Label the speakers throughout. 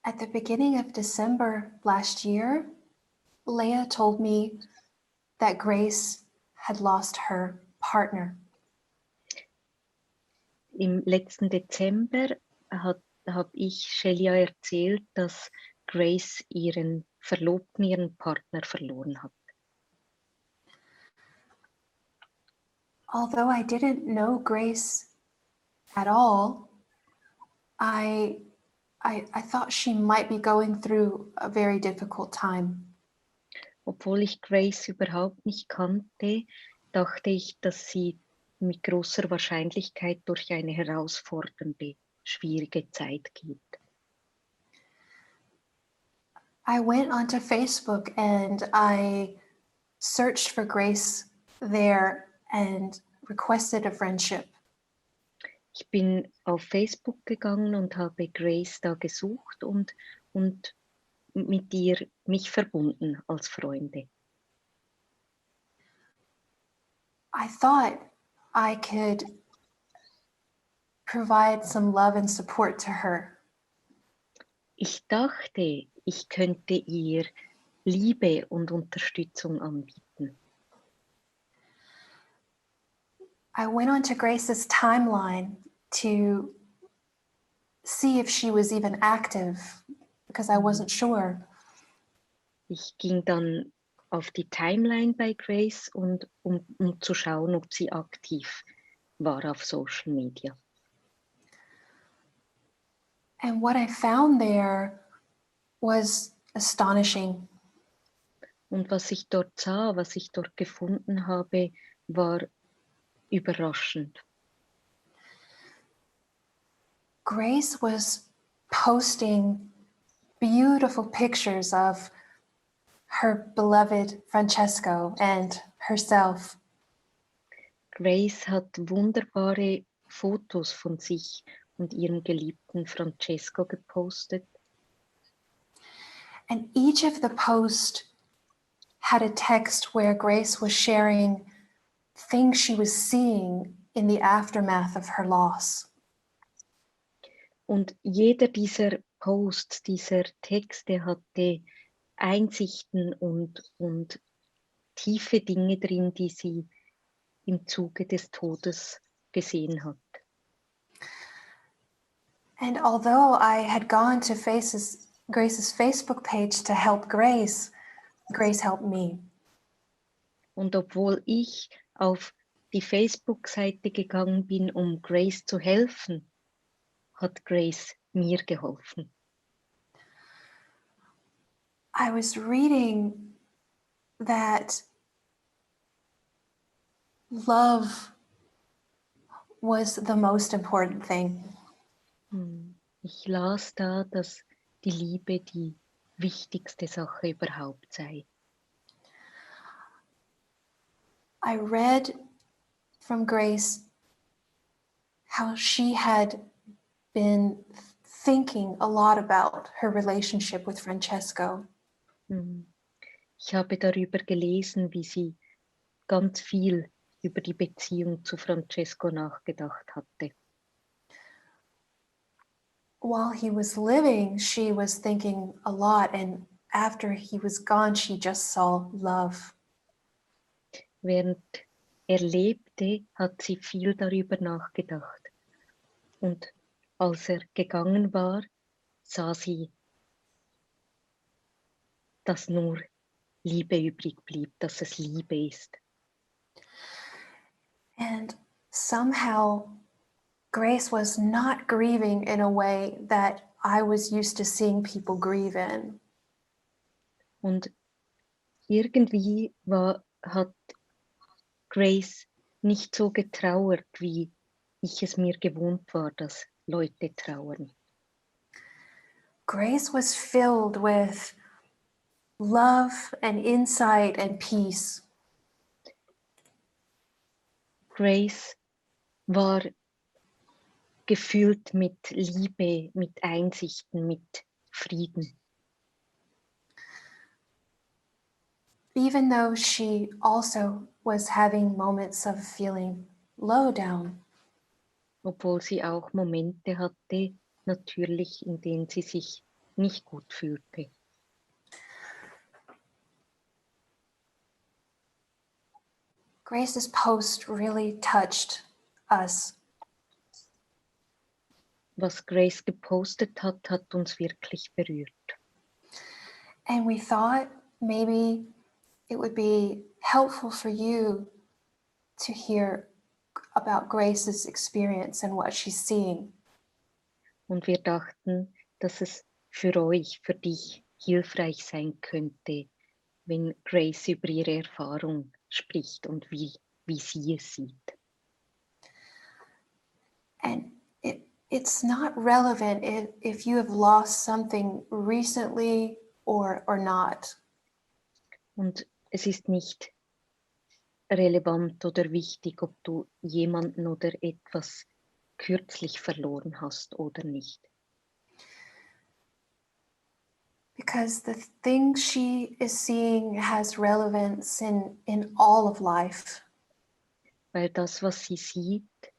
Speaker 1: At the beginning of December last year, Leah told me that Grace had lost her partner.
Speaker 2: Im letzten Dezember habe ich Shelia erzählt, dass Grace ihren Verlobten, ihren Partner verloren hat.
Speaker 1: Although I didn't know Grace at all, I thought she might be going through a very difficult time.
Speaker 2: Obwohl ich Grace überhaupt nicht kannte, dachte ich, dass sie mit großer Wahrscheinlichkeit durch eine herausfordernde, schwierige Zeit geht.
Speaker 1: I went onto Facebook and I searched for Grace there and requested a friendship.
Speaker 2: Ich bin auf Facebook gegangen und habe Grace da gesucht und mit ihr mich verbunden als Freunde.
Speaker 1: I thought I could provide some love and support to her.
Speaker 2: Ich dachte, ich könnte ihr Liebe und Unterstützung anbieten.
Speaker 1: I went onto Grace's timeline to see if she was even active because I wasn't sure.
Speaker 2: Ich ging dann auf die Timeline bei Grace und um zu schauen, ob sie aktiv war auf Social Media.
Speaker 1: And what I found there was astonishing.
Speaker 2: Und was ich dort sah, was ich dort gefunden habe, war überraschend.
Speaker 1: Grace was posting beautiful pictures of her beloved Francesco and herself.
Speaker 2: Grace hat wunderbare Fotos von sich und ihrem geliebten Francesco gepostet.
Speaker 1: And each of the posts had a text where Grace was sharing things she was seeing in the aftermath of her loss.
Speaker 2: Und jeder dieser Posts, dieser Texte hatte Einsichten und tiefe Dinge drin, die sie im Zuge des Todes gesehen hat.
Speaker 1: And although I had gone to Grace's Facebook page to help Grace, Grace helped me.
Speaker 2: Und obwohl ich auf die Facebook-Seite gegangen bin, um Grace zu helfen, hat Grace mir geholfen.
Speaker 1: I was reading that love was the most important thing.
Speaker 2: Ich las da, dass die Liebe die wichtigste Sache überhaupt sei.
Speaker 1: I read from Grace how she had been thinking a lot about her relationship with Francesco.
Speaker 2: Ich habe darüber gelesen, wie sie ganz viel über die Beziehung zu Francesco nachgedacht hatte.
Speaker 1: While he was living, she was thinking a lot, and after he was gone, she just saw love.
Speaker 2: Während er lebte, hat sie viel darüber nachgedacht. Und als er gegangen war, sah sie, dass nur Liebe übrig blieb, dass es Liebe ist.
Speaker 1: And somehow Grace was not grieving in a way that I was used to seeing people grieve in.
Speaker 2: Und irgendwie hat Grace nicht so getrauert, wie ich es mir gewohnt war, dass Leute trauern.
Speaker 1: Grace was filled with love and insight and peace.
Speaker 2: Grace war gefüllt mit Liebe, mit Einsichten, mit Frieden.
Speaker 1: Even though she also was having moments of feeling low down.
Speaker 2: Obwohl sie auch Momente hatte, natürlich, in denen sie sich nicht gut fühlte.
Speaker 1: Grace's post really touched us.
Speaker 2: Was Grace gepostet hat, hat uns wirklich berührt.
Speaker 1: And we thought maybe it would be helpful for you to hear about Grace's experience and what she's seeing.
Speaker 2: Und wir dachten, dass es für euch, für dich hilfreich sein könnte, wenn Grace über ihre Erfahrung spricht und wie sie es sieht.
Speaker 1: And it's not relevant if you have lost something recently or not.
Speaker 2: Und es ist nicht relevant oder wichtig, ob du jemanden oder etwas kürzlich verloren hast oder nicht.
Speaker 1: Because the thing she is seeing has relevance in all of life.
Speaker 2: Weil das, was sie sieht,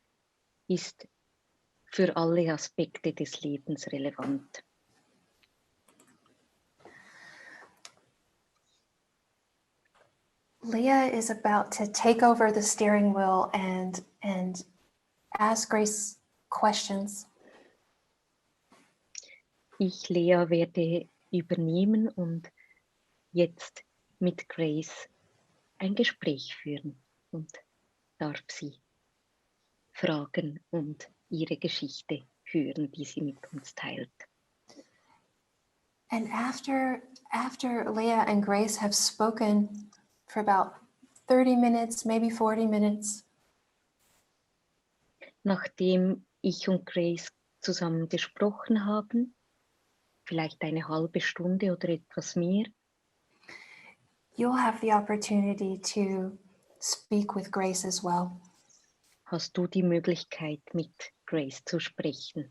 Speaker 2: ist für alle Aspekte des Lebens relevant.
Speaker 1: Leah is about to take over the steering wheel and ask Grace questions.
Speaker 2: Ich, Lea, werde übernehmen und jetzt mit Grace ein Gespräch führen und darf sie fragen und ihre Geschichte hören, die sie mit uns teilt.
Speaker 1: And after Leah and Grace have spoken for about 30 minutes, maybe 40 minutes,
Speaker 2: nachdem ich und Grace zusammen gesprochen haben, vielleicht eine halbe Stunde oder etwas mehr,
Speaker 1: you'll have the opportunity to speak with Grace as well.
Speaker 2: hast du die Möglichkeit, mit Grace zu sprechen.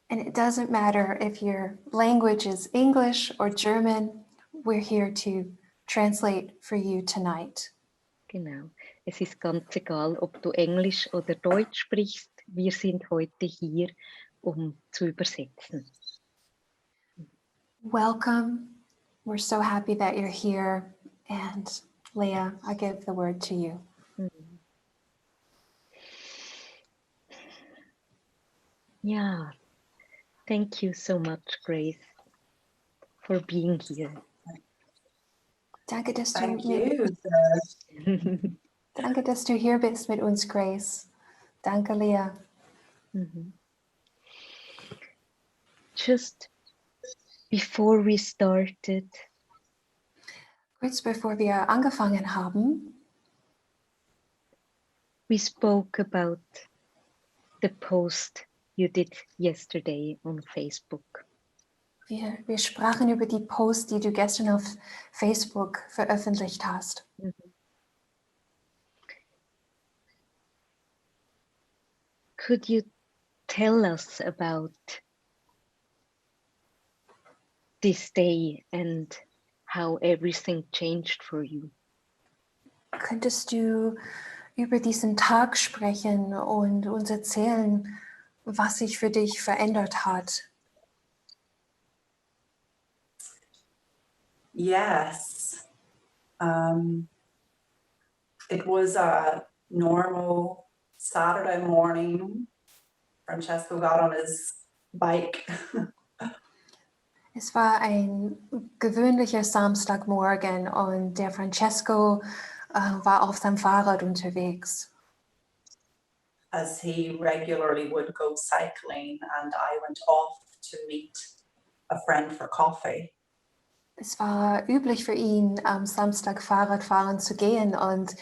Speaker 1: And it doesn't matter if your language is English or German, we're here to translate for you tonight.
Speaker 2: Genau. Es ist ganz egal, ob du Englisch oder Deutsch sprichst. Wir sind heute hier, um zu übersetzen.
Speaker 1: Welcome. We're so happy that you're here. And Leah, I give the word to you.
Speaker 2: Ja, thank you so much, Grace, for being here.
Speaker 1: Danke, dass du
Speaker 3: Thank you.
Speaker 1: Danke, dass du hier bist mit uns, Grace. Danke, Leah.
Speaker 2: Just before we started,
Speaker 1: Kurz bevor wir angefangen haben,
Speaker 2: we spoke about the post you did yesterday on Facebook.
Speaker 1: wir sprachen über die Post, die du gestern auf Facebook veröffentlicht hast.
Speaker 2: Could you tell us about this day and how everything changed for you?
Speaker 1: Könntest du über diesen Tag sprechen und uns erzählen, was sich für dich verändert hat?
Speaker 3: Yes. It was a normal Saturday morning. Francesco got on his bike.
Speaker 1: Es war ein gewöhnlicher Samstagmorgen und der Francesco war auf seinem Fahrrad unterwegs.
Speaker 3: As he regularly would go cycling, and I went off to meet a friend for coffee.
Speaker 1: Es war üblich für ihn, am Samstag Fahrradfahren zu gehen und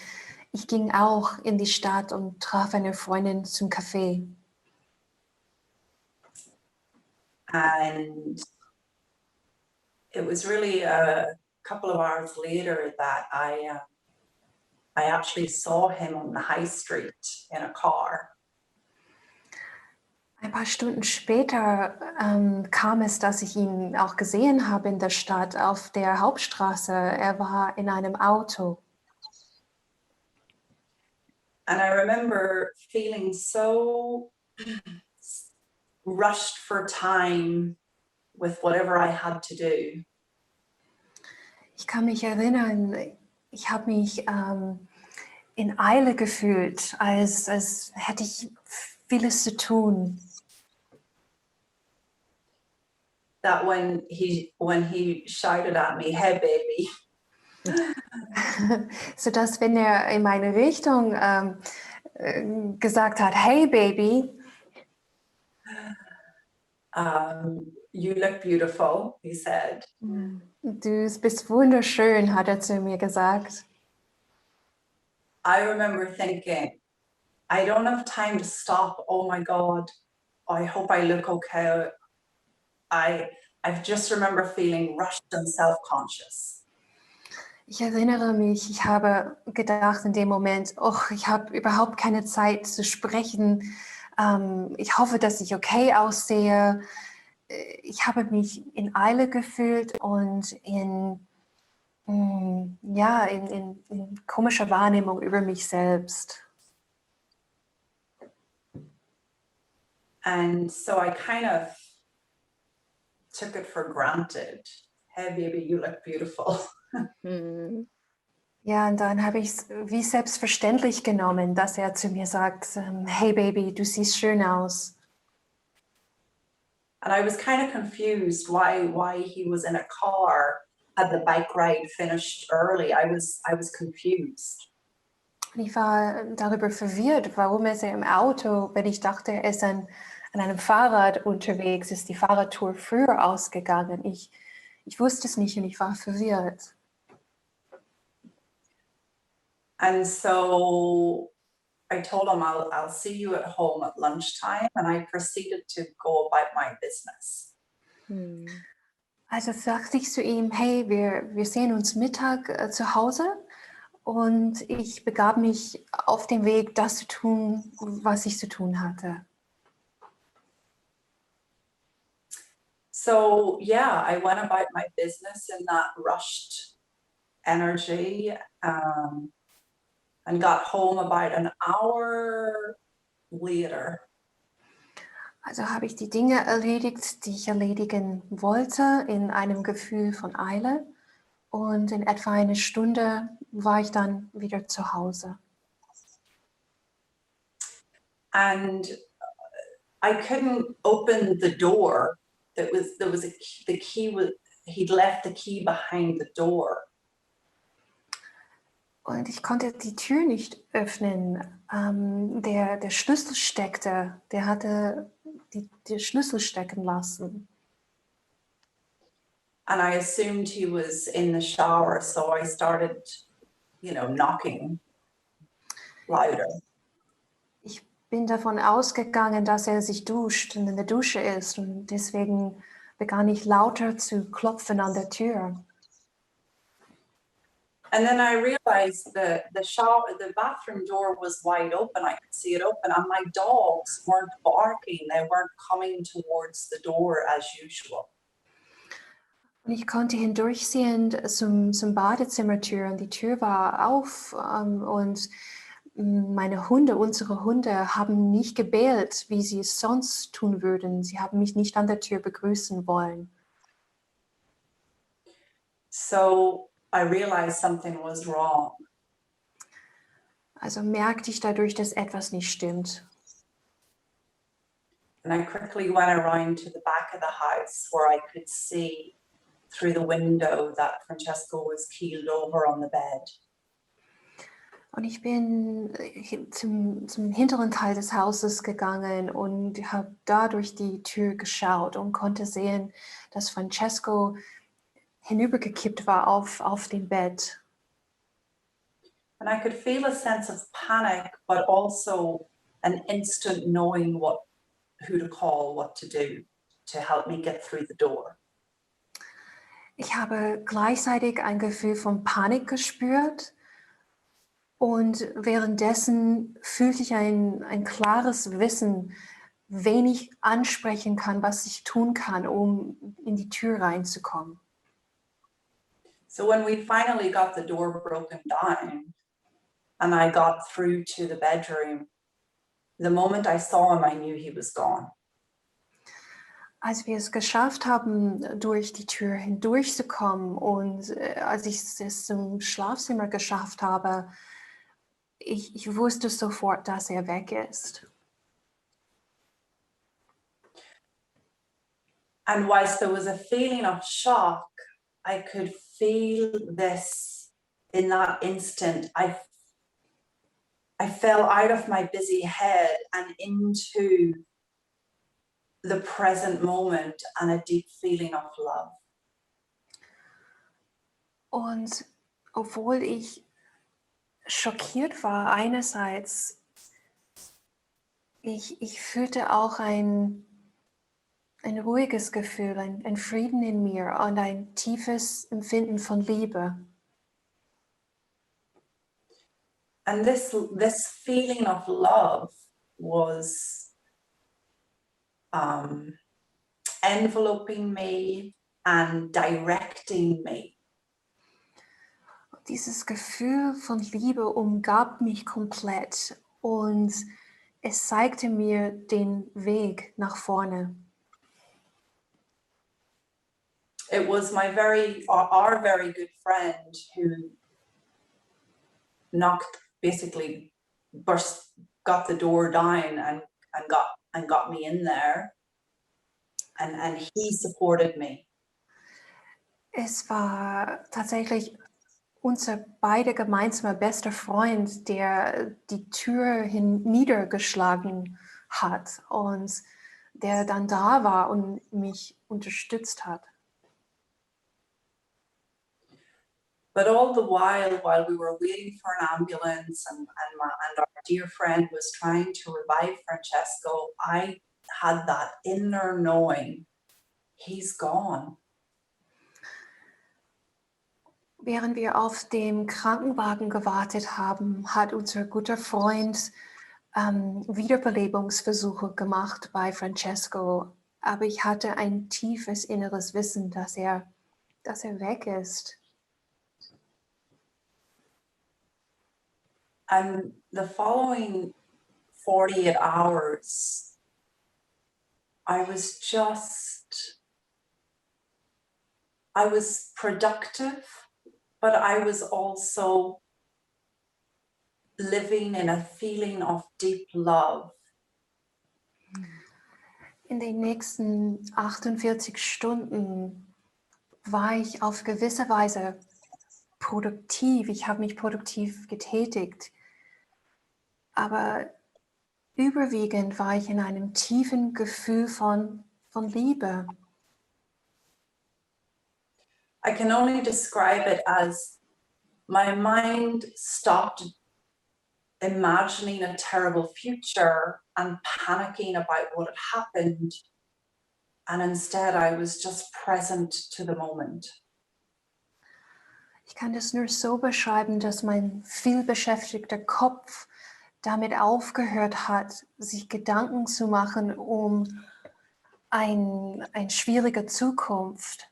Speaker 1: ich ging auch in die Stadt und traf eine Freundin zum Café.
Speaker 3: And it was really a couple of hours later that I actually saw him on the high street in a car.
Speaker 1: Ein paar Stunden später kam es, dass ich ihn auch gesehen habe in der Stadt auf der Hauptstraße. Er war in einem Auto.
Speaker 3: And I remember feeling so rushed for time with whatever I had to do.
Speaker 1: Ich kann mich erinnern, ich habe mich in Eile gefühlt, als hätte ich vieles zu tun.
Speaker 3: That when he shouted at me, "Hey baby,"
Speaker 1: Sodass, wenn er in meine Richtung gesagt hat, hey Baby,
Speaker 3: you look beautiful, he said.
Speaker 1: du bist wunderschön, hat er zu mir gesagt.
Speaker 3: I remember thinking, I don't have time to stop. Oh my God, I hope I look okay. I just remember feeling rushed and self-conscious.
Speaker 1: Ich erinnere mich, ich habe gedacht in dem Moment, oh, ich habe überhaupt keine Zeit zu sprechen. Ich hoffe, dass ich okay aussehe. Ich habe mich in Eile gefühlt und in komischer Wahrnehmung über mich selbst.
Speaker 3: And so I kind of took it for granted. Hey baby, you look beautiful.
Speaker 1: Ja, und dann habe ich es wie selbstverständlich genommen, dass er zu mir sagt, hey Baby, du siehst schön aus.
Speaker 3: And I was kind of confused why he was in a car, had the bike ride finished early. I was confused.
Speaker 1: Und ich war darüber verwirrt, warum ist er im Auto, wenn ich dachte, er ist an einem Fahrrad unterwegs, ist die Fahrradtour früher ausgegangen. Ich wusste es nicht und ich war verwirrt.
Speaker 3: And so I told him, I'll see you at home at lunchtime, and I proceeded to go about my business.
Speaker 1: Also sagte ich zu ihm, hey, wir sehen uns Mittag zu Hause, und ich begab mich auf den Weg, das zu tun, was ich zu tun hatte.
Speaker 3: So yeah, I went about my business in that rushed energy, and got home about an hour later.
Speaker 1: Also habe ich die Dinge erledigt, die ich erledigen wollte, in einem Gefühl von Eile. Und in etwa eine Stunde war ich dann wieder zu Hause.
Speaker 3: And I couldn't open the door. There was the key he'd left the key behind the door.
Speaker 1: Und ich konnte die Tür nicht öffnen. Der Schlüssel steckte. Der hatte die Schlüssel stecken lassen.
Speaker 3: And I assumed he was in the shower, so I started, knocking louder.
Speaker 1: Ich bin davon ausgegangen, dass er sich duscht und in der Dusche ist. Und deswegen begann ich lauter zu klopfen an der Tür.
Speaker 3: And then I realized the bathroom door was wide open. I could see it open, and my dogs weren't barking. They weren't coming towards the door as usual.
Speaker 1: Und ich konnte hindurchsehen zum Badezimmertür, und die Tür war auf, und unsere Hunde haben nicht gebellt, wie sie es sonst tun würden. Sie haben mich nicht an der Tür begrüßen wollen.
Speaker 3: So I realized something was wrong.
Speaker 1: Also merkte ich dadurch, dass etwas nicht stimmt.
Speaker 3: And I quickly went around to the back of the house where I could see through the window that Francesco was keeled over on the bed.
Speaker 1: Und ich bin zum hinteren Teil des Hauses gegangen und habe da durch die Tür geschaut und konnte sehen, dass Francesco hinübergekippt war auf dem Bett.
Speaker 3: And I could feel a sense of panic, but also an instant knowing who to call, what to do to help me get through the door.
Speaker 1: Ich habe gleichzeitig ein Gefühl von Panik gespürt, und währenddessen fühlte ich ein klares Wissen, wen ich ansprechen kann, was ich tun kann, um in die Tür reinzukommen.
Speaker 3: So when we finally got the door broken down and I got through to the bedroom, the moment I saw him, I knew he was gone.
Speaker 1: als wir es geschafft haben, durch die Tür hindurchzukommen und als ich es zum Schlafzimmer geschafft habe, ich wusste sofort, dass er weg ist.
Speaker 3: And whilst there was a feeling of shock, I could feel this in that instant. I fell out of my busy head and into the present moment and a deep feeling of love.
Speaker 1: Und obwohl ich schockiert war, einerseits, ich fühlte auch ein ruhiges Gefühl, ein Frieden in mir und ein tiefes Empfinden von Liebe.
Speaker 3: And this feeling of love was enveloping me and directing me.
Speaker 1: Dieses Gefühl von Liebe umgab mich komplett und es zeigte mir den Weg nach vorne.
Speaker 3: It was our very good friend who got the door down and got me in there, and he supported me.
Speaker 1: Es war tatsächlich unser beide gemeinsamer bester Freund, der die Tür niedergeschlagen hat und der dann da war und mich unterstützt hat.
Speaker 3: But all the while we were waiting for an ambulance and our dear friend was trying to revive Francesco, I had that inner knowing, he's gone.
Speaker 1: Während wir auf dem Krankenwagen gewartet haben, hat unser guter Freund Wiederbelebungsversuche gemacht bei Francesco. Aber ich hatte ein tiefes inneres Wissen, dass er weg ist.
Speaker 3: And the following 48 hours, I was productive, but I was also living in a feeling of deep love.
Speaker 1: In den nächsten 48 Stunden war ich auf gewisse Weise produktiv. Ich habe mich produktiv getätigt. Aber überwiegend war ich in einem tiefen Gefühl von Liebe.
Speaker 3: I can only describe it as my mind stopped imagining a terrible future and panicking about what had happened. And instead I was just present to the moment.
Speaker 1: Ich kann das nur so beschreiben, dass mein vielbeschäftigter Kopf damit aufgehört hat, sich Gedanken zu machen um eine schwierige Zukunft.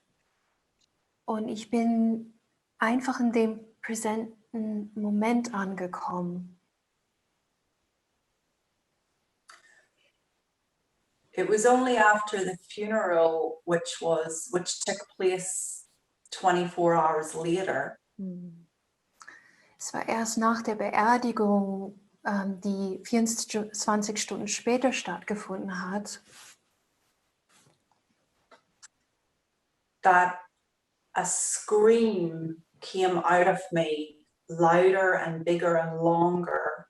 Speaker 1: Und ich bin einfach in dem präsenten Moment angekommen.
Speaker 3: It was only after the funeral, which took place 24 hours later.
Speaker 1: Es war erst nach der Beerdigung, die 24 Stunden später stattgefunden hat,
Speaker 3: that a scream came out of me, louder and bigger and longer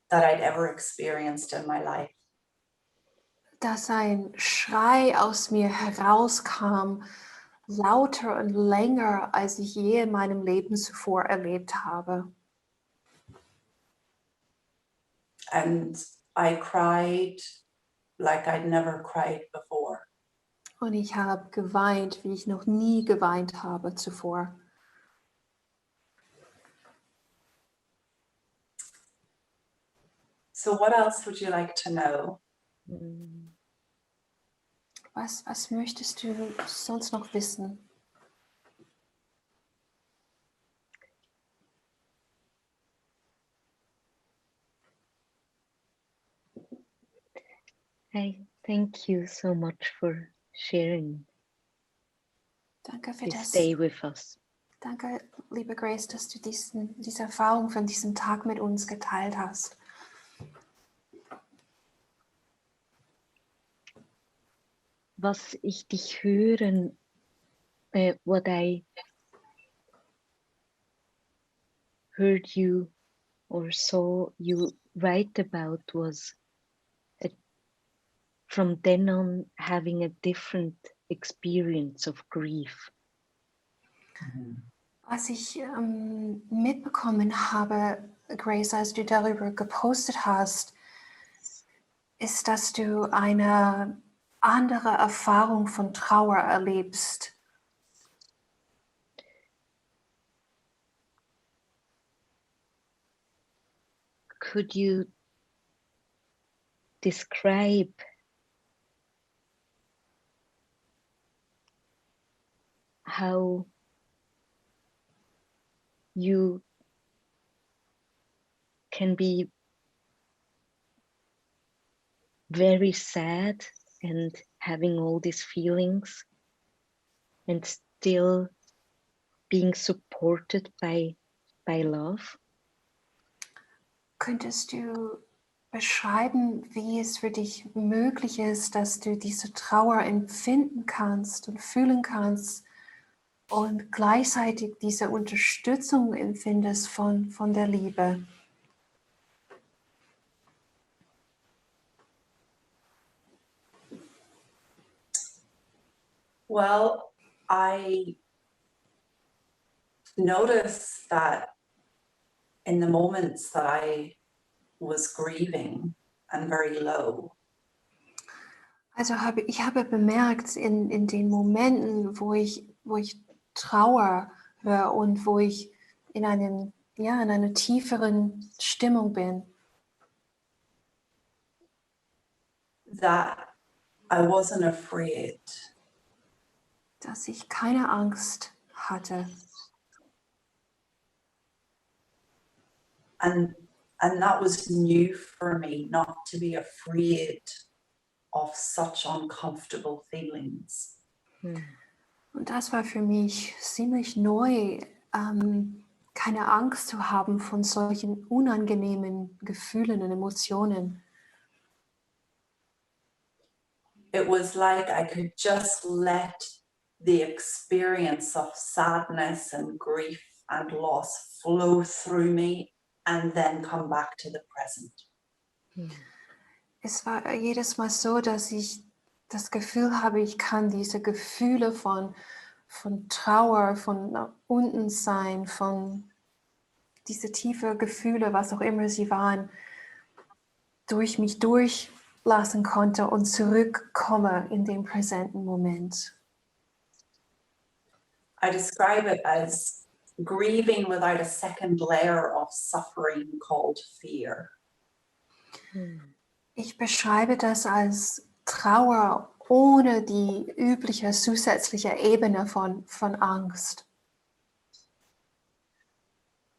Speaker 3: that I'd ever experienced in my life.
Speaker 1: dass ein Schrei aus mir herauskam, lauter und länger, als ich je in meinem Leben zuvor erlebt habe.
Speaker 3: And I cried like I'd never cried before.
Speaker 1: Und ich habe geweint, wie ich noch nie geweint habe zuvor.
Speaker 3: So what else would you like to know?
Speaker 1: Was möchtest du sonst noch wissen?
Speaker 2: I Thank you so much for sharing
Speaker 1: Danke für
Speaker 2: this
Speaker 1: das.
Speaker 2: day with us.
Speaker 1: Danke, liebe Grace, dass du diese Erfahrung von diesem Tag mit uns geteilt hast.
Speaker 2: Was ich dich hören, what I heard you or saw you write about was from then on having a different experience of grief.
Speaker 1: Was ich mitbekommen habe, Grace, als du darüber gepostet hast, ist, dass du eine andere Erfahrung von Trauer erlebst.
Speaker 2: Could you describe how you can be very sad and having all these feelings and still being supported by love?
Speaker 1: Könntest du beschreiben, wie es für dich möglich ist, dass du diese Trauer empfinden kannst und fühlen kannst und gleichzeitig diese Unterstützung empfindest von der Liebe?
Speaker 3: Well, I noticed that in the moments that I was grieving and very low,
Speaker 1: Also ich habe bemerkt, in den Momenten, wo ich Trauer höre und wo ich in einer tieferen Stimmung bin,
Speaker 3: that I wasn't afraid.
Speaker 1: dass ich keine Angst hatte.
Speaker 3: And that was new for me, not to be afraid of such uncomfortable feelings.
Speaker 1: Und das war für mich ziemlich neu, keine Angst zu haben von solchen unangenehmen Gefühlen und Emotionen.
Speaker 3: It was like I could just let the experience of sadness and grief and loss flow through me and then come back to the present.
Speaker 1: Es war jedes Mal so, dass ich das Gefühl habe, ich kann diese Gefühle von Trauer, von nach unten sein, von diese tiefe Gefühle, was auch immer sie waren, durch mich durchlassen konnte und zurückkomme in den präsenten Moment.
Speaker 3: I describe it as grieving without a second layer of suffering called fear.
Speaker 1: Ich beschreibe das als Trauer ohne die übliche zusätzliche Ebene von Angst.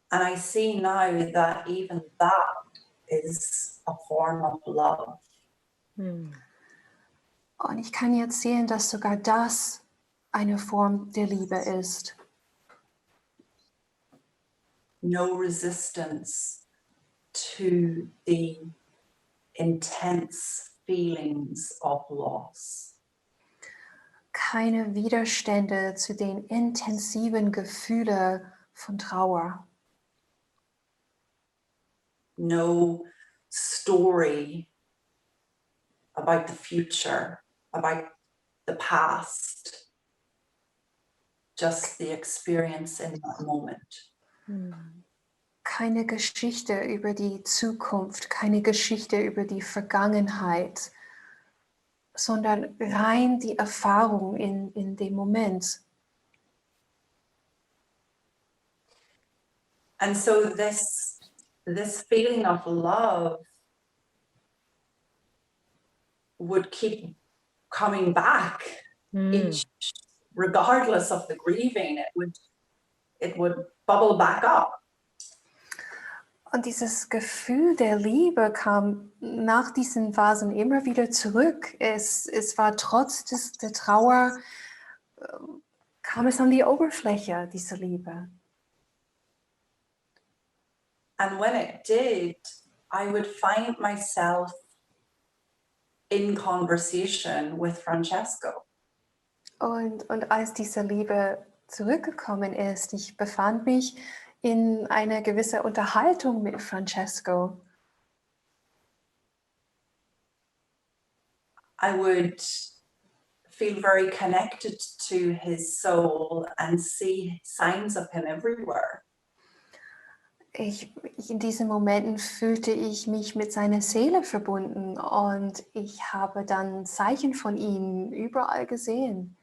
Speaker 3: And I see now that even that is a form of love.
Speaker 1: Und ich kann jetzt sehen, dass sogar das eine Form der Liebe ist.
Speaker 3: No resistance to the intense feelings of loss.
Speaker 1: Keine Widerstände zu den intensiven Gefühlen von Trauer.
Speaker 3: No story about the future, about the past, just the experience in that moment.
Speaker 1: Keine Geschichte über die Zukunft, keine Geschichte über die Vergangenheit, sondern rein die Erfahrung in dem Moment.
Speaker 3: And so this feeling of love would keep coming back each, regardless of the grieving, it would bubble back up.
Speaker 1: Und dieses Gefühl der Liebe kam nach diesen Phasen immer wieder zurück. Es war trotz der Trauer, kam es an die Oberfläche, diese Liebe.
Speaker 3: And when it did, I would find myself in conversation with Francesco.
Speaker 1: Und als diese Liebe zurückgekommen ist, ich befand mich in einer gewissen Unterhaltung mit Francesco.
Speaker 3: I would feel very connected to his soul and see signs of him everywhere.
Speaker 1: In diesen Momenten fühlte ich mich mit seiner Seele verbunden und ich habe dann Zeichen von ihm überall gesehen.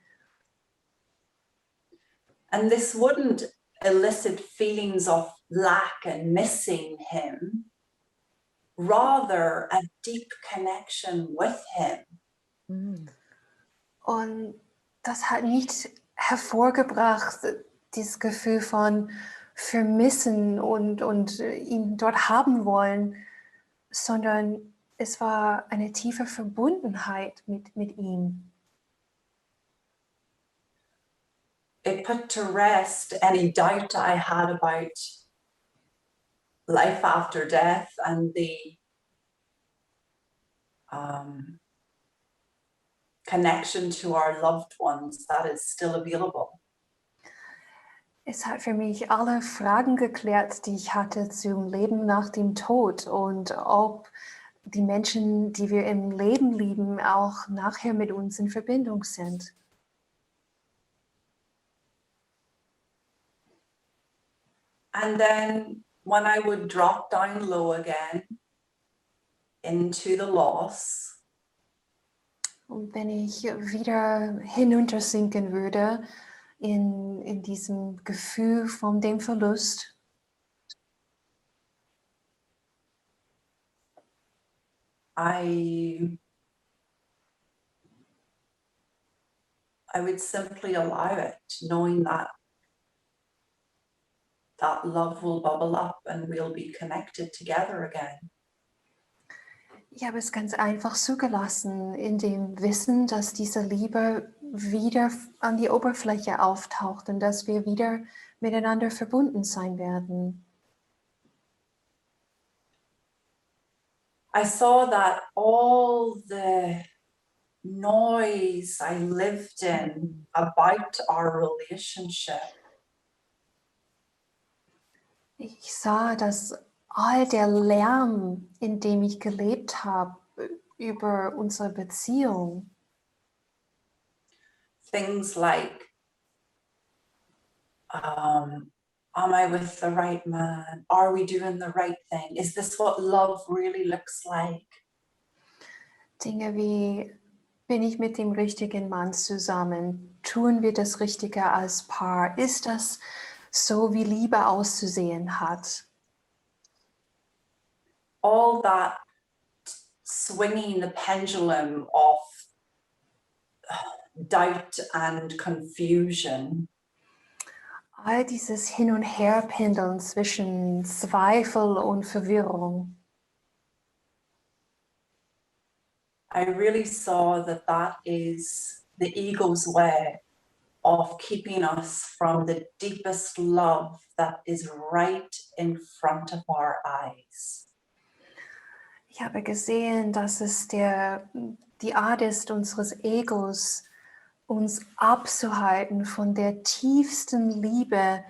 Speaker 3: And this wouldn't elicit feelings of lack and missing him, rather a deep connection with him.
Speaker 2: Mm.
Speaker 1: Und das hat nicht hervorgebracht, dieses Gefühl von Vermissen und ihn dort haben wollen, sondern es war eine tiefe Verbundenheit mit ihm.
Speaker 3: It put to rest any doubt I had about life after death and the connection to our loved ones that is still available.
Speaker 1: Es hat für mich alle Fragen geklärt, die ich hatte zum Leben nach dem Tod und ob die Menschen, die wir im Leben lieben, auch nachher mit uns in Verbindung sind.
Speaker 3: And then when I would drop down low again into the loss,
Speaker 1: Und wenn ich wieder hinuntersinken würde in diesem Gefühl von dem Verlust,
Speaker 3: I would simply allow it, knowing that love will bubble up and we'll be connected together again.
Speaker 1: ich habe es ganz einfach zugelassen, in dem Wissen, dass diese Liebe wieder an die Oberfläche auftaucht und dass wir wieder miteinander verbunden sein werden.
Speaker 3: I saw that all the noise I lived in about our relationship
Speaker 1: Ich sah, dass all der Lärm, in dem ich gelebt habe, über unsere Beziehung,
Speaker 3: things like, am I with the right man? Are we doing the right thing? Is this what love really looks like?
Speaker 1: Dinge wie, bin ich mit dem richtigen Mann zusammen? Tun wir das Richtige als Paar? Ist das so, wie Liebe auszusehen hat?
Speaker 3: All that swinging the pendulum of doubt and confusion.
Speaker 1: All dieses Hin- und Herpendeln zwischen Zweifel und Verwirrung.
Speaker 3: I really saw that is the ego's way of keeping us from the deepest love that is right in front of our eyes.
Speaker 1: Ich habe gesehen, dass es die Art ist unseres Egos, uns abzuhalten von der tiefsten Liebe,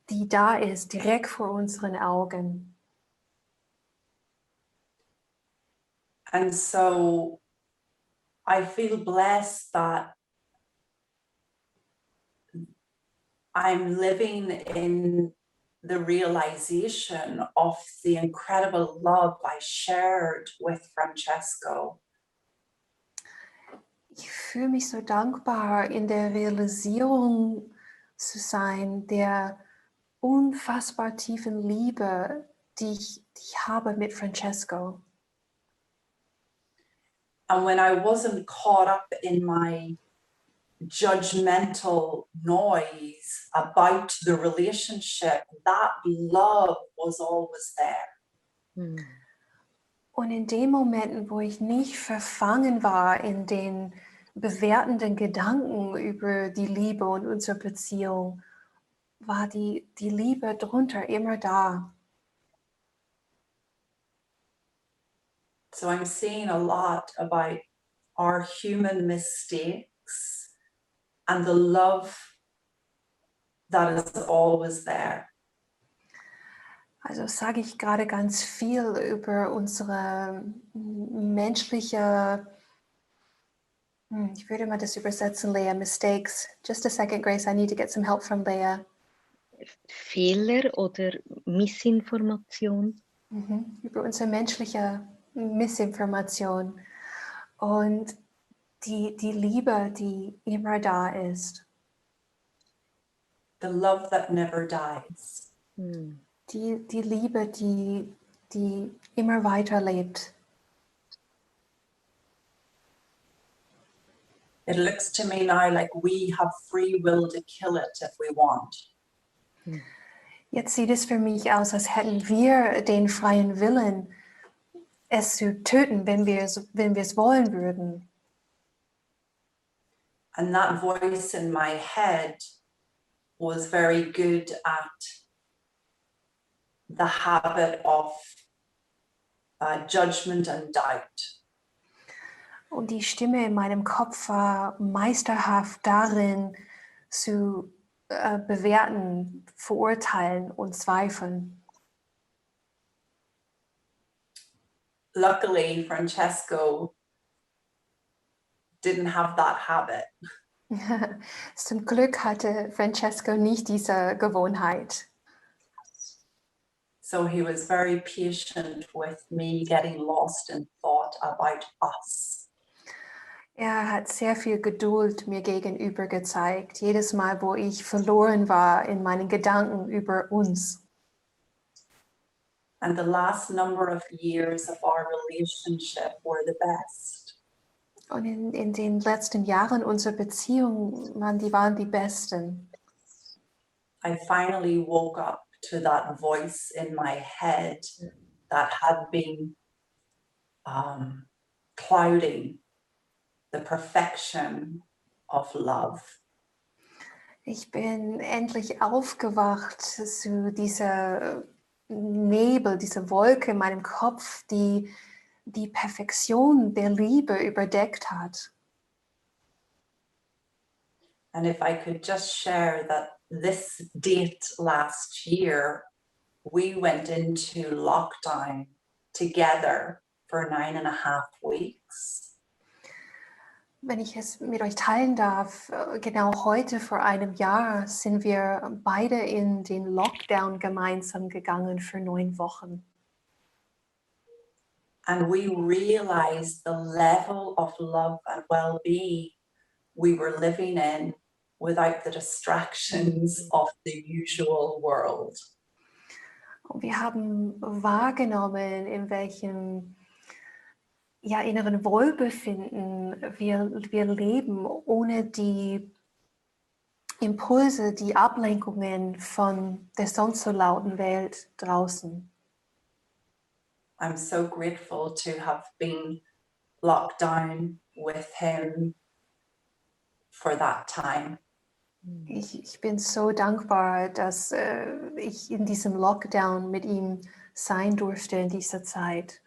Speaker 1: die da ist, direkt vor unseren Augen.
Speaker 3: And so I feel blessed that I'm living in the realization of the incredible love I shared with Francesco.
Speaker 1: Ich fühle mich so dankbar, in der Realisierung zu sein, der unfassbar tiefen Liebe, die ich habe mit Francesco.
Speaker 3: And when I wasn't caught up in my judgmental noise about the relationship, that love was always there.
Speaker 1: Und in den Momenten, wo ich nicht verfangen war in den bewertenden Gedanken über die Liebe und unsere Beziehung, war die Liebe drunter immer da.
Speaker 3: So I'm seeing a lot about our human mistakes and the love that is always there.
Speaker 1: Also sage ich gerade ganz viel über unsere menschliche, ich würde mal das übersetzen, Lea, mistakes. Just a second, Grace, I need to get some help from Lea.
Speaker 2: Fehler oder Missinformation.
Speaker 1: Über unsere menschliche Missinformation und die Liebe, die immer da ist.
Speaker 3: The love that never dies.
Speaker 1: Die Liebe, die immer weiterlebt.
Speaker 3: It looks to me now like we have free will to kill it if we want.
Speaker 1: Jetzt sieht es für mich aus, als hätten wir den freien Willen, es zu töten, wenn wir es wollen würden.
Speaker 3: And that voice in my head was very good at the habit of judgment and doubt.
Speaker 1: Und die Stimme in meinem Kopf war meisterhaft darin, zu bewerten, verurteilen und zweifeln.
Speaker 3: Luckily, Francesco didn't have that habit.
Speaker 1: Zum Glück hatte Francesco nicht diese Gewohnheit.
Speaker 3: So he was very patient with me getting lost in thought about us.
Speaker 1: Er hat sehr viel Geduld mir gegenüber gezeigt, jedes Mal, wo ich verloren war in meinen Gedanken über uns.
Speaker 3: And the last number of years of our relationship were the best.
Speaker 1: Und in den letzten Jahren unserer Beziehung, die waren die besten.
Speaker 3: I finally woke up to that voice in my head that had been clouding the perfection of love.
Speaker 1: Ich bin endlich aufgewacht zu dieser Nebel, dieser Wolke in meinem Kopf, die die Perfektion der Liebe überdeckt hat.
Speaker 3: And if I could just share that this date last year, we went into lockdown together for 9.5 weeks.
Speaker 1: Wenn ich es mit euch teilen darf, genau heute vor einem Jahr sind wir beide in den Lockdown gemeinsam gegangen für 9 Wochen.
Speaker 3: And we realized the level of love and well-being we were living in without the distractions of the usual world.
Speaker 1: Und wir haben wahrgenommen, in welchem inneren Wohlbefinden wir leben, ohne die Impulse, die Ablenkungen von der sonst so lauten Welt draußen.
Speaker 3: I'm so grateful to have been locked down with him for that time.
Speaker 1: Ich bin so dankbar, dass ich in diesem Lockdown mit ihm sein durfte in dieser Zeit.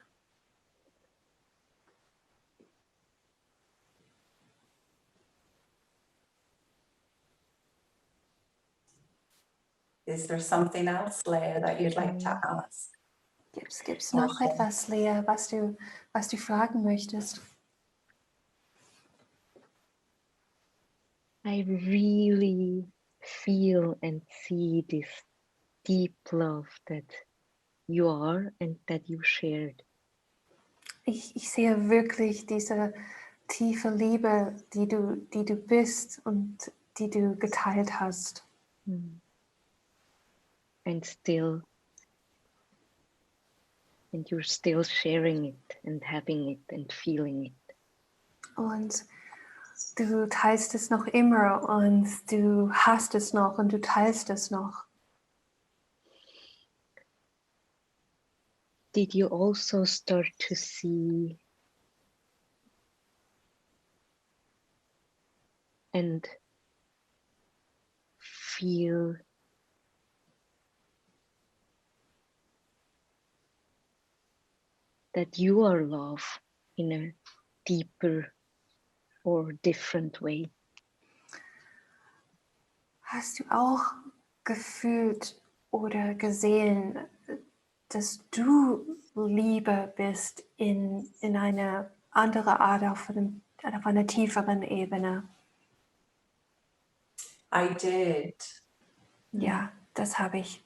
Speaker 3: Is there something else, Leah, that you'd like to ask?
Speaker 1: Gibt's noch etwas, Lea, was du fragen möchtest?
Speaker 2: I really feel and see this deep love that you are and that you shared.
Speaker 1: Ich sehe wirklich diese tiefe Liebe, die du bist und die du geteilt hast.
Speaker 2: And you're still sharing it and having it and feeling it.
Speaker 1: Und Du teilst es noch immer und du hast es noch und du teilst es noch.
Speaker 2: Did you also start to see and feel that you are love in a deeper or different way?
Speaker 1: Hast du auch gefühlt oder gesehen, dass du Liebe bist in eine andere Art auf einer tieferen Ebene?
Speaker 3: I did.
Speaker 1: Ja, das habe ich.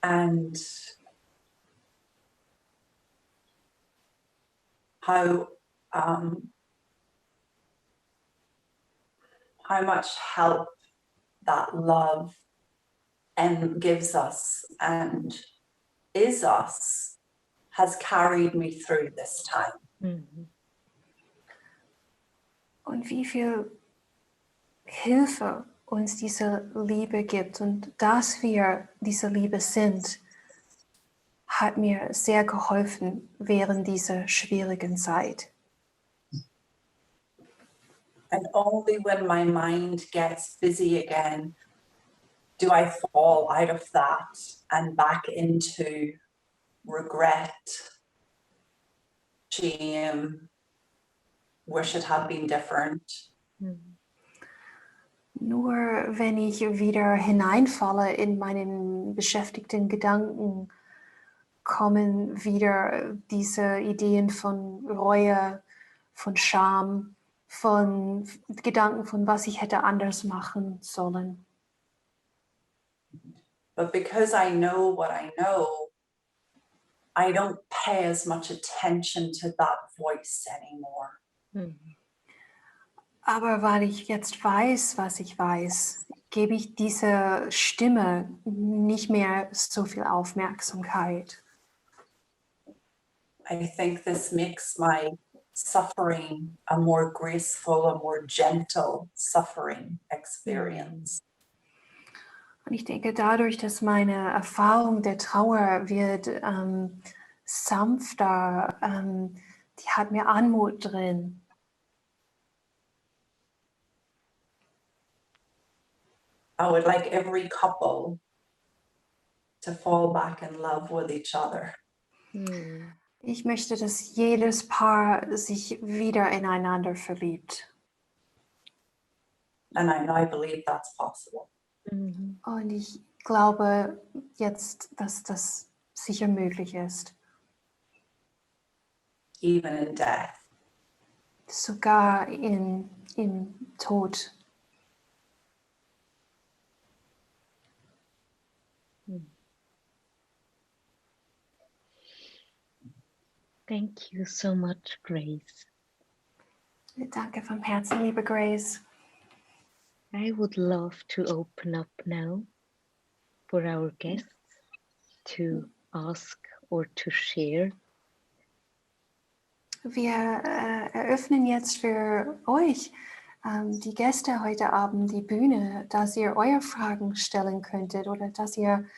Speaker 3: And how much help that love gives us and is us has carried me through this time.
Speaker 2: Mhm.
Speaker 1: Und wie viel Hilfe uns diese Liebe gibt und dass wir diese Liebe sind, hat mir sehr geholfen während dieser schwierigen Zeit.
Speaker 3: And only when my mind gets busy again do I fall out of that and back into regret, shame, wish it had been different.
Speaker 2: Mhm.
Speaker 1: Nur wenn ich wieder hineinfalle in meinen beschäftigten Gedanken, kommen wieder diese Ideen von Reue, von Scham, von Gedanken von was ich hätte anders machen sollen.
Speaker 3: But because I know what I know, I don't pay as much attention to that voice anymore.
Speaker 2: Mhm.
Speaker 1: Aber weil ich jetzt weiß, was ich weiß, gebe ich dieser Stimme nicht mehr so viel Aufmerksamkeit.
Speaker 3: I think this makes my suffering a more graceful, a more gentle suffering experience.
Speaker 1: Und ich denke, dadurch, dass meine Erfahrung der Trauer wird sanfter, die hat mehr Anmut drin.
Speaker 3: I would like every couple to fall back in love with each other.
Speaker 2: Mhm.
Speaker 1: Ich möchte, dass jedes Paar sich wieder ineinander verliebt.
Speaker 3: And I now believe that's possible.
Speaker 2: Mhm.
Speaker 1: Und ich glaube jetzt, dass das sicher möglich ist.
Speaker 3: Even in death.
Speaker 1: Sogar im Tod.
Speaker 2: Thank you so much, Grace.
Speaker 1: Danke vom Herzen, liebe Grace.
Speaker 2: I would love to open up now for our guests to ask or to share.
Speaker 1: Wir eröffnen jetzt für euch, die Gäste heute Abend, die Bühne, dass ihr eure Fragen stellen könntet oder dass ihr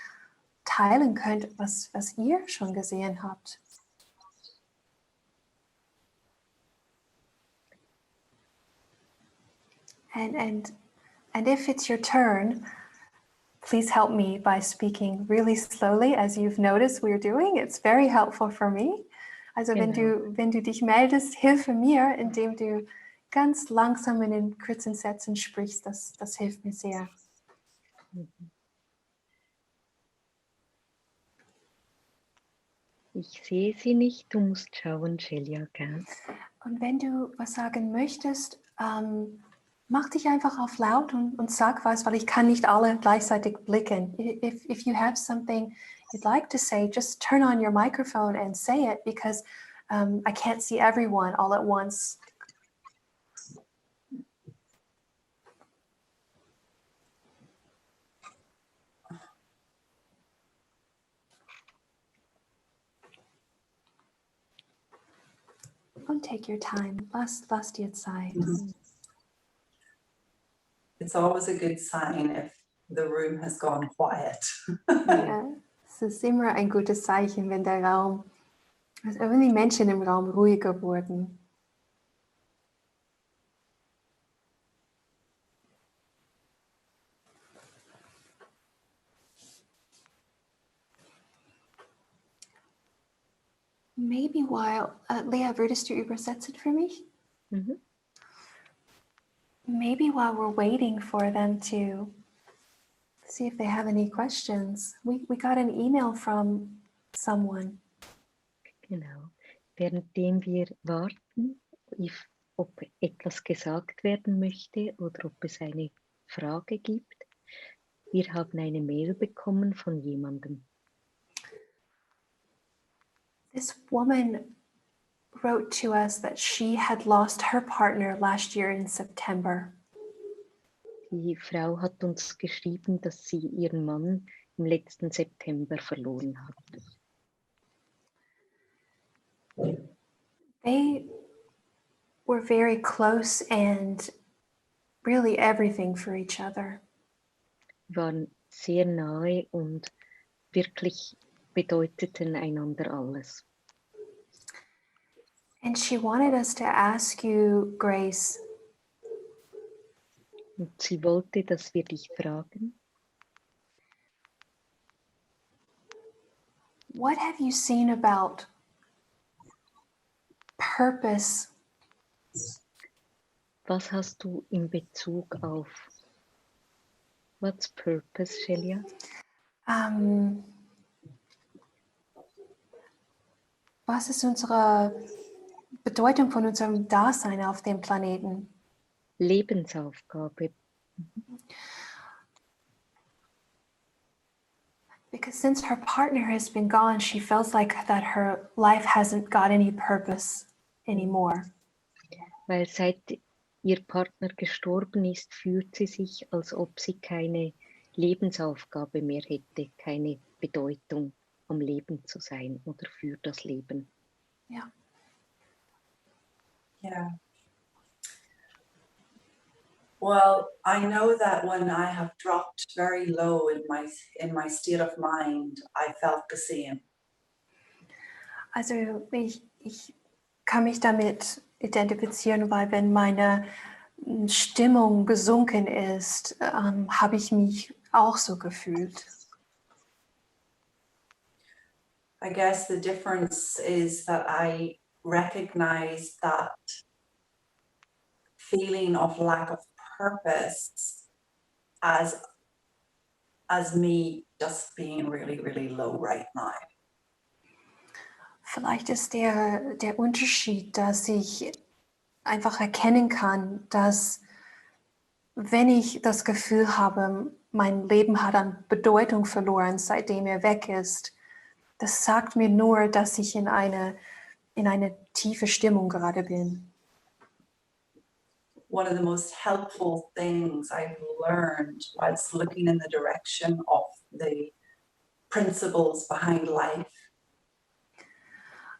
Speaker 1: teilen könnt, was ihr schon gesehen habt. And if it's your turn, please help me by speaking really slowly, as you've noticed we're doing. It's very helpful for me. Also
Speaker 2: Genau.
Speaker 1: wenn du dich meldest, hilfe mir, indem du ganz langsam in den kurzen Sätzen sprichst. Das hilft mir sehr.
Speaker 2: Ich sehe sie nicht, du musst schauen, Celia, gell?
Speaker 1: Und wenn du was sagen möchtest, mach dich einfach auf laut und sag was, weil ich kann nicht alle gleichzeitig blicken. If you have something you'd like to say, just turn on your microphone and say it, because I can't see everyone all at once. Und take your time. Lass dir Zeit.
Speaker 3: It's always a good sign if the room has gone quiet.
Speaker 1: Ja, es ist immer ein gutes Zeichen, wenn der Raum, also wenn die Menschen im Raum ruhiger wurden. Maybe while, Lea, würdest du übersetzen für mich?
Speaker 2: Mhm.
Speaker 1: Maybe while we're waiting for them to see if they have any questions. We got an email from someone.
Speaker 2: Genau. Währenddem wir warten, ob etwas gesagt werden möchte oder ob es eine Frage gibt. Wir haben eine Mail bekommen von jemandem.
Speaker 1: This woman wrote to us that she had lost her partner last year in September.
Speaker 2: Die Frau hat uns geschrieben, dass sie ihren Mann im letzten September verloren hat.
Speaker 1: They were very close and really everything for each other.
Speaker 2: Wir waren sehr nahe und wirklich bedeuteten einander alles.
Speaker 1: And she wanted us to ask you, Grace,
Speaker 2: Und sie wollte, dass wir dich fragen,
Speaker 1: what have you seen about purpose?
Speaker 2: was hast du in Bezug auf what's purpose, Shelia?
Speaker 1: Was ist unsere Bedeutung von unserem Dasein auf dem Planeten?
Speaker 2: Lebensaufgabe.
Speaker 1: Because since her partner has been gone, she feels like that her life hasn't got any purpose anymore.
Speaker 2: Weil seit ihr Partner gestorben ist, fühlt sie sich, als ob sie keine Lebensaufgabe mehr hätte, keine Bedeutung am Leben zu sein oder für das Leben.
Speaker 1: Ja.
Speaker 3: Yeah. Well, I know that when I have dropped very low in my state of mind, I felt the same.
Speaker 1: Also ich kann mich damit identifizieren, weil wenn meine Stimmung gesunken ist, habe ich mich auch so gefühlt.
Speaker 3: I guess the difference is that I recognize that feeling of lack of purpose as me just being really, really low right now.
Speaker 1: Vielleicht ist der Unterschied, dass ich einfach erkennen kann, dass wenn ich das Gefühl habe, mein Leben hat an Bedeutung verloren, seitdem er weg ist, das sagt mir nur, dass ich in eine tiefe Stimmung gerade bin.
Speaker 3: One of the most helpful things I've learned whilst looking in the direction of the principles behind life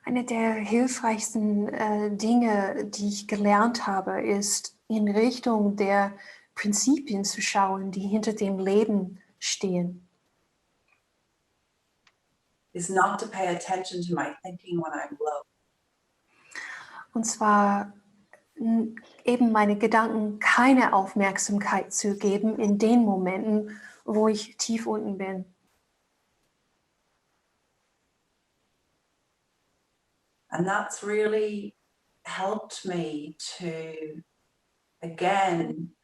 Speaker 1: Eine der hilfreichsten Dinge, die ich gelernt habe, ist, in Richtung der Prinzipien zu schauen, die hinter dem Leben stehen.
Speaker 3: is not to pay attention to my thinking when I'm low.
Speaker 1: Und zwar eben meine Gedanken keine Aufmerksamkeit zu geben in den Momenten, wo ich tief unten bin.
Speaker 3: And that's really helped me to, again,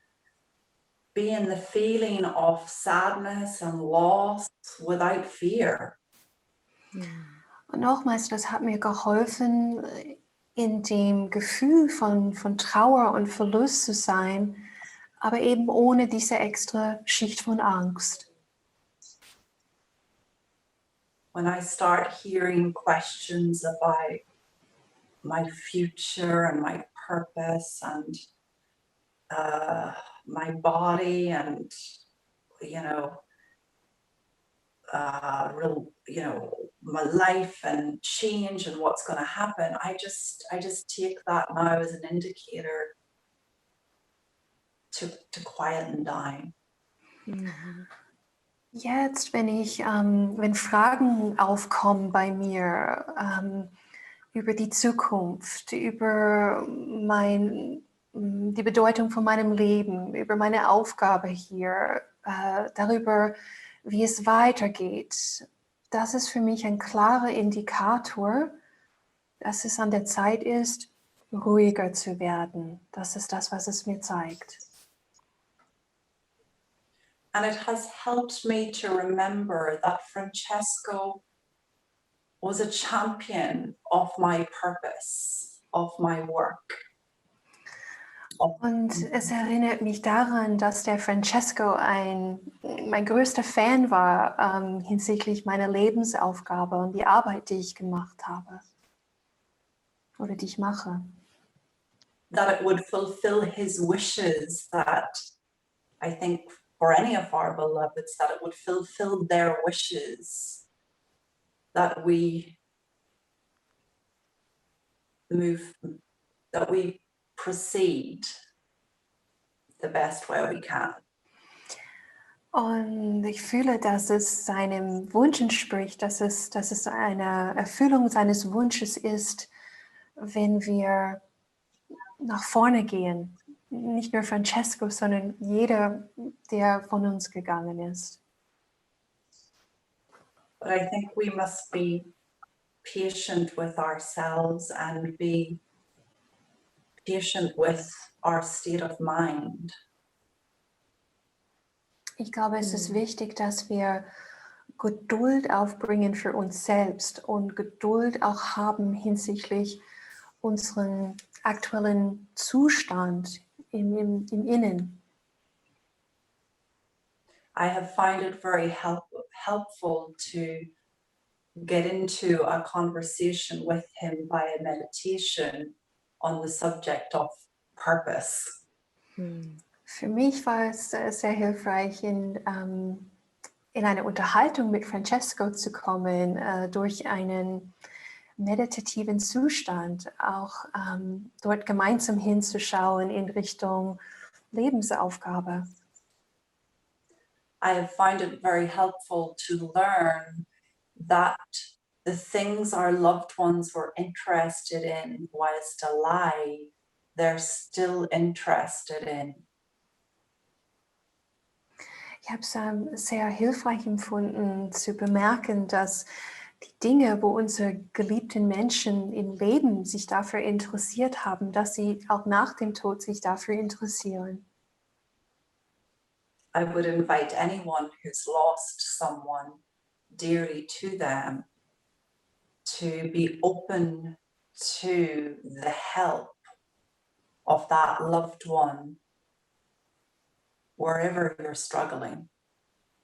Speaker 3: be in the feeling of sadness and loss without fear.
Speaker 1: Und nochmals, das hat mir geholfen, in dem Gefühl von Trauer und Verlust zu sein, aber eben ohne diese extra Schicht von Angst.
Speaker 3: When I start hearing questions about my future and my purpose and my body and, you know, real, my life and change and what's going to happen, I just take that now as an indicator to quieten down.
Speaker 2: Mhm.
Speaker 1: Jetzt, wenn Fragen aufkommen bei mir über die Zukunft, über die Bedeutung von meinem Leben, über meine Aufgabe hier, darüber, wie es weitergeht, das ist für mich ein klarer Indikator, dass es an der Zeit ist, ruhiger zu werden. Das ist das, was es mir zeigt.
Speaker 3: And it has helped me to remember that Francesco was a champion of my purpose, of my work.
Speaker 1: Und es erinnert mich daran, dass der Francesco mein größter Fan war hinsichtlich meiner Lebensaufgabe und die Arbeit, die ich gemacht habe oder die ich mache.
Speaker 3: That it would fulfill his wishes, that I think for any of our beloveds, that it would fulfill their wishes, that we proceed the best way we can.
Speaker 1: Und ich fühle, dass es seinem Wunsch entspricht, dass es eine Erfüllung seines Wunsches ist, wenn wir nach vorne gehen. Nicht nur Francesco, sondern jeder, der von uns gegangen ist.
Speaker 3: But I think we must be patient with ourselves and be patient with our state of mind.
Speaker 1: Ich glaube, es ist wichtig, dass wir Geduld aufbringen für uns selbst und Geduld auch haben hinsichtlich unseren aktuellen Zustand im Innen.
Speaker 3: I have found it very helpful to get into a conversation with him via meditation on the subject of purpose.
Speaker 1: Für mich war es sehr hilfreich, in eine Unterhaltung mit Francesco zu kommen, durch einen meditativen Zustand, auch dort gemeinsam hinzuschauen in Richtung Lebensaufgabe.
Speaker 3: I have found it very helpful to learn that the things our loved ones were interested in whilst alive, they're still interested in.
Speaker 1: Ich habe es sehr hilfreich empfunden zu bemerken, dass die Dinge, wo unsere geliebten Menschen im Leben sich dafür interessiert haben, dass sie auch nach dem Tod sich dafür interessieren.
Speaker 3: I would invite anyone who's lost someone dearly to them to be open to the help of that loved one wherever you're struggling.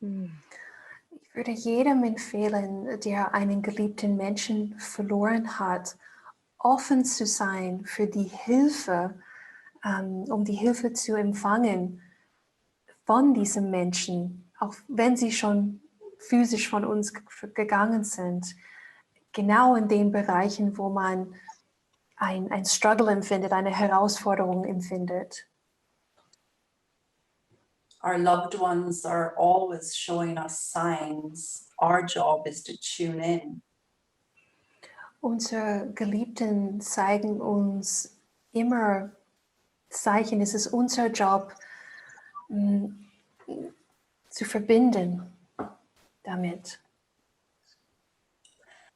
Speaker 1: Ich würde jedem empfehlen, der einen geliebten Menschen verloren hat, offen zu sein für die Hilfe, um die Hilfe zu empfangen von diesem Menschen, auch wenn sie schon physisch von uns gegangen sind. Genau in den Bereichen, wo man ein Struggle empfindet, eine Herausforderung empfindet.
Speaker 3: Our loved ones are always showing us signs. Our job is to tune in.
Speaker 1: Unsere Geliebten zeigen uns immer Zeichen. Es ist unser Job, zu verbinden damit.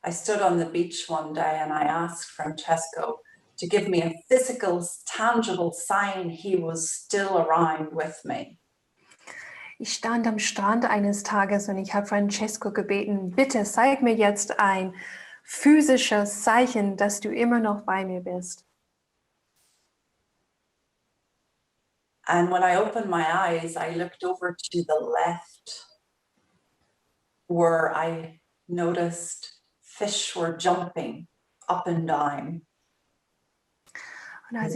Speaker 3: I stood on the beach one day and I asked Francesco to give me a physical, tangible sign he was still around with me.
Speaker 1: Ich stand am Strand eines Tages und ich habe Francesco gebeten, bitte zeig mir jetzt ein physisches Zeichen, dass du immer noch bei mir bist.
Speaker 3: And when I opened my eyes, I looked over to the left where I noticed fish were jumping up and down.
Speaker 1: Und als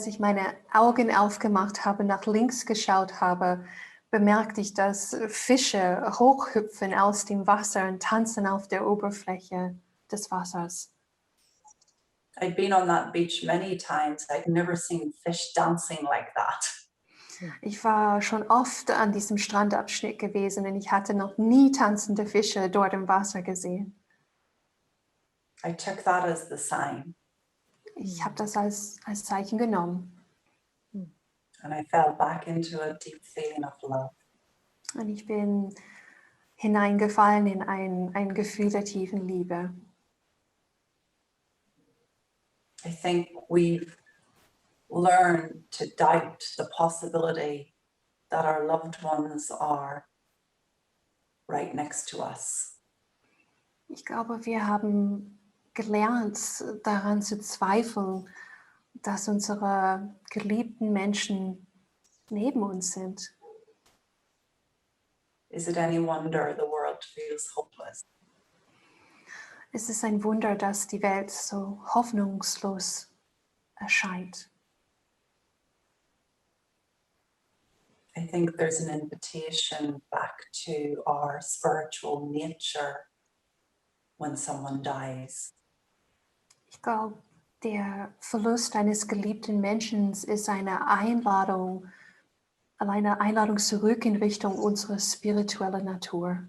Speaker 1: ich meine Augen aufgemacht habe, nach links geschaut habe, bemerkte ich, dass Fische hochhüpfen aus dem Wasser und tanzen auf der Oberfläche des Wassers.
Speaker 3: I'd been on that beach many times. I'd never seen fish dancing like that.
Speaker 1: Ich war schon oft an diesem Strandabschnitt gewesen und ich hatte noch nie tanzende Fische dort im Wasser gesehen.
Speaker 3: I took that as the sign.
Speaker 1: Ich habe das als Zeichen genommen.
Speaker 3: And I fell back into a deep feeling of love.
Speaker 1: Und ich bin hineingefallen in ein Gefühl der tiefen Liebe.
Speaker 3: I think we've learned to doubt the possibility that our loved ones are right next to us.
Speaker 1: Ich glaube, wir haben gelernt, daran zu zweifeln, dass unsere geliebten Menschen neben uns sind.
Speaker 3: Is it any wonder the world feels hopeless?
Speaker 1: Es ist ein Wunder, dass die Welt so hoffnungslos erscheint.
Speaker 3: I think there's an invitation back to our spiritual nature when someone dies.
Speaker 1: Ich glaube, der Verlust eines geliebten Menschen ist eine Einladung zurück in Richtung unserer spirituellen Natur.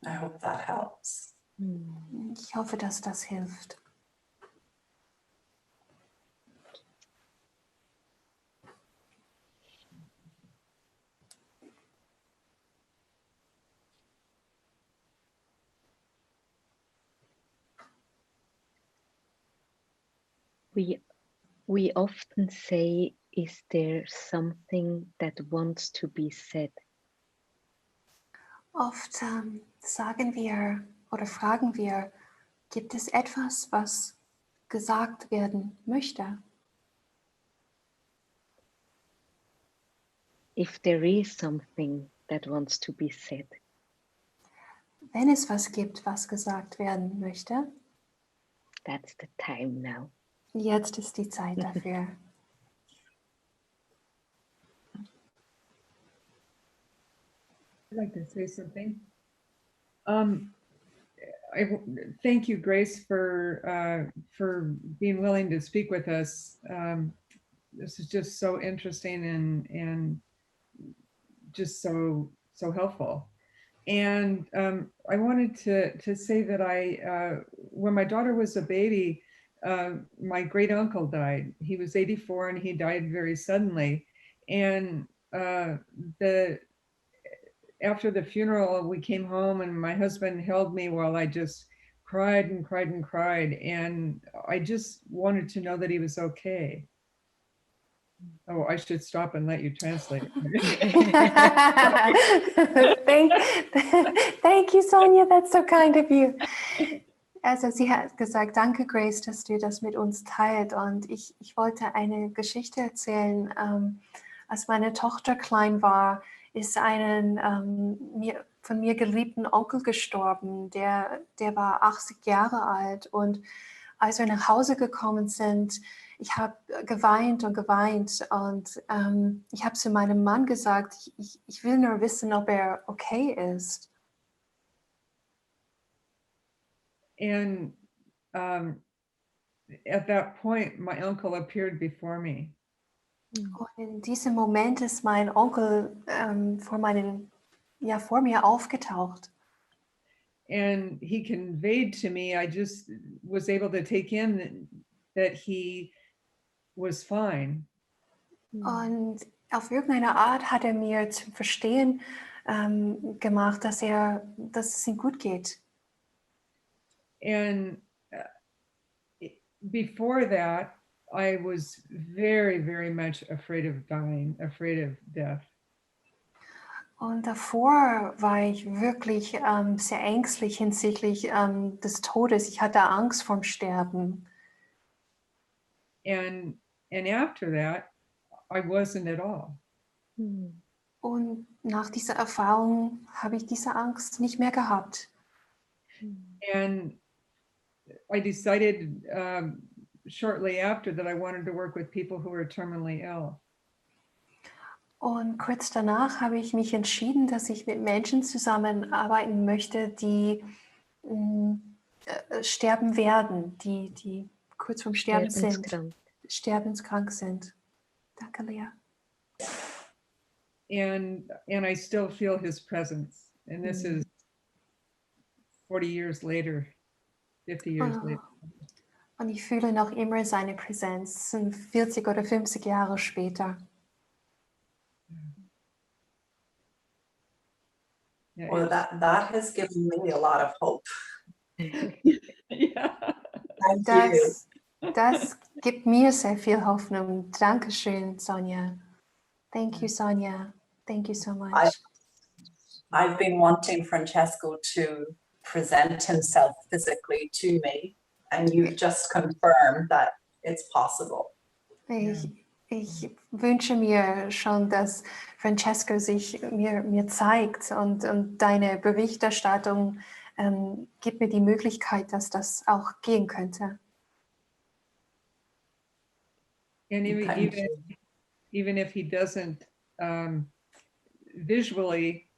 Speaker 3: I hope that helps.
Speaker 1: Ich hoffe, dass das hilft.
Speaker 2: We often say, is there something that wants to be said?
Speaker 1: Oft sagen wir oder fragen wir, gibt es etwas, was gesagt werden möchte?
Speaker 2: If there is something that wants to be said,
Speaker 1: Wenn es was gibt, was gesagt werden möchte,
Speaker 2: that's the time now.
Speaker 1: jetzt ist die Zeit dafür.
Speaker 4: I'd like to say something. Thank you, Grace, for being willing to speak with us. This is just so interesting and just so helpful. And I wanted to say that when my daughter was a baby, my great uncle died. He was 84 and he died very suddenly. And after the funeral, we came home and my husband held me while I just cried and cried and cried. And I just wanted to know that he was okay. Oh, I should stop and let you translate.
Speaker 1: Thank you, Sonja, that's so kind of you. Also sie hat gesagt, danke Grace, dass du das mit uns teilt. Und ich wollte eine Geschichte erzählen. Als meine Tochter klein war, ist ein von mir geliebten Onkel gestorben. Der war 80 Jahre alt. Und als wir nach Hause gekommen sind, ich habe geweint und geweint. Und ich habe zu meinem Mann gesagt, ich will nur wissen, ob er okay ist.
Speaker 4: And at that point, my uncle appeared before me.
Speaker 1: Und in diesem Moment ist mein Onkel vor mir aufgetaucht.
Speaker 4: And he conveyed to me, I just was able to take in that he was fine.
Speaker 1: Und auf irgendeine Art hat er mir zu verstehen gemacht, dass es ihm gut geht.
Speaker 4: And before that, I was very, very much afraid of dying, afraid of death.
Speaker 1: Und davor war ich wirklich sehr ängstlich hinsichtlich des Todes. Ich hatte Angst vorm Sterben.
Speaker 4: And after that, I wasn't at all.
Speaker 1: Und nach dieser Erfahrung habe ich diese Angst nicht mehr gehabt.
Speaker 4: And I decided shortly after that I wanted to work with people who were terminally ill.
Speaker 1: Und kurz danach habe ich mich entschieden, dass ich mit Menschen zusammenarbeiten möchte, die sterben werden, die kurz vorm Sterben sind, sterbenskrank sind. Danke, Lea.
Speaker 4: And I still feel his presence. And this is 40 years later, 50 years later.
Speaker 1: Und ich fühle noch immer seine Präsenz, 40 oder 50 Jahre später.
Speaker 4: Yeah,
Speaker 3: Well, that has given me a lot of hope.
Speaker 4: yeah.
Speaker 3: Thank you.
Speaker 1: Das gibt mir sehr viel Hoffnung. Dankeschön, Sonja. Thank you, Sonja. Thank you so much.
Speaker 3: I've been wanting Francesco to present himself physically to me, and you've just confirmed that it's possible.
Speaker 1: Ich wünsche mir schon, dass Francesco sich mir zeigt und deine Berichterstattung gibt mir die Möglichkeit, dass das auch gehen könnte.
Speaker 4: And even if he doesn't visually,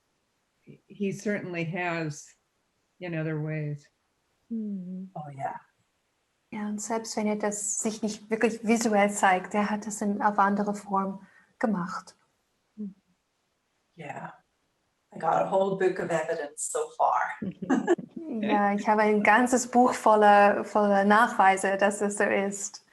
Speaker 4: he certainly has in other ways.
Speaker 3: Oh yeah.
Speaker 1: Ja, und selbst wenn er das sich nicht wirklich visuell zeigt, er hat es auf andere Form gemacht.
Speaker 3: Yeah. I got a whole book of evidence so far.
Speaker 1: Ja, ich habe ein ganzes Buch voller Nachweise, dass es so ist.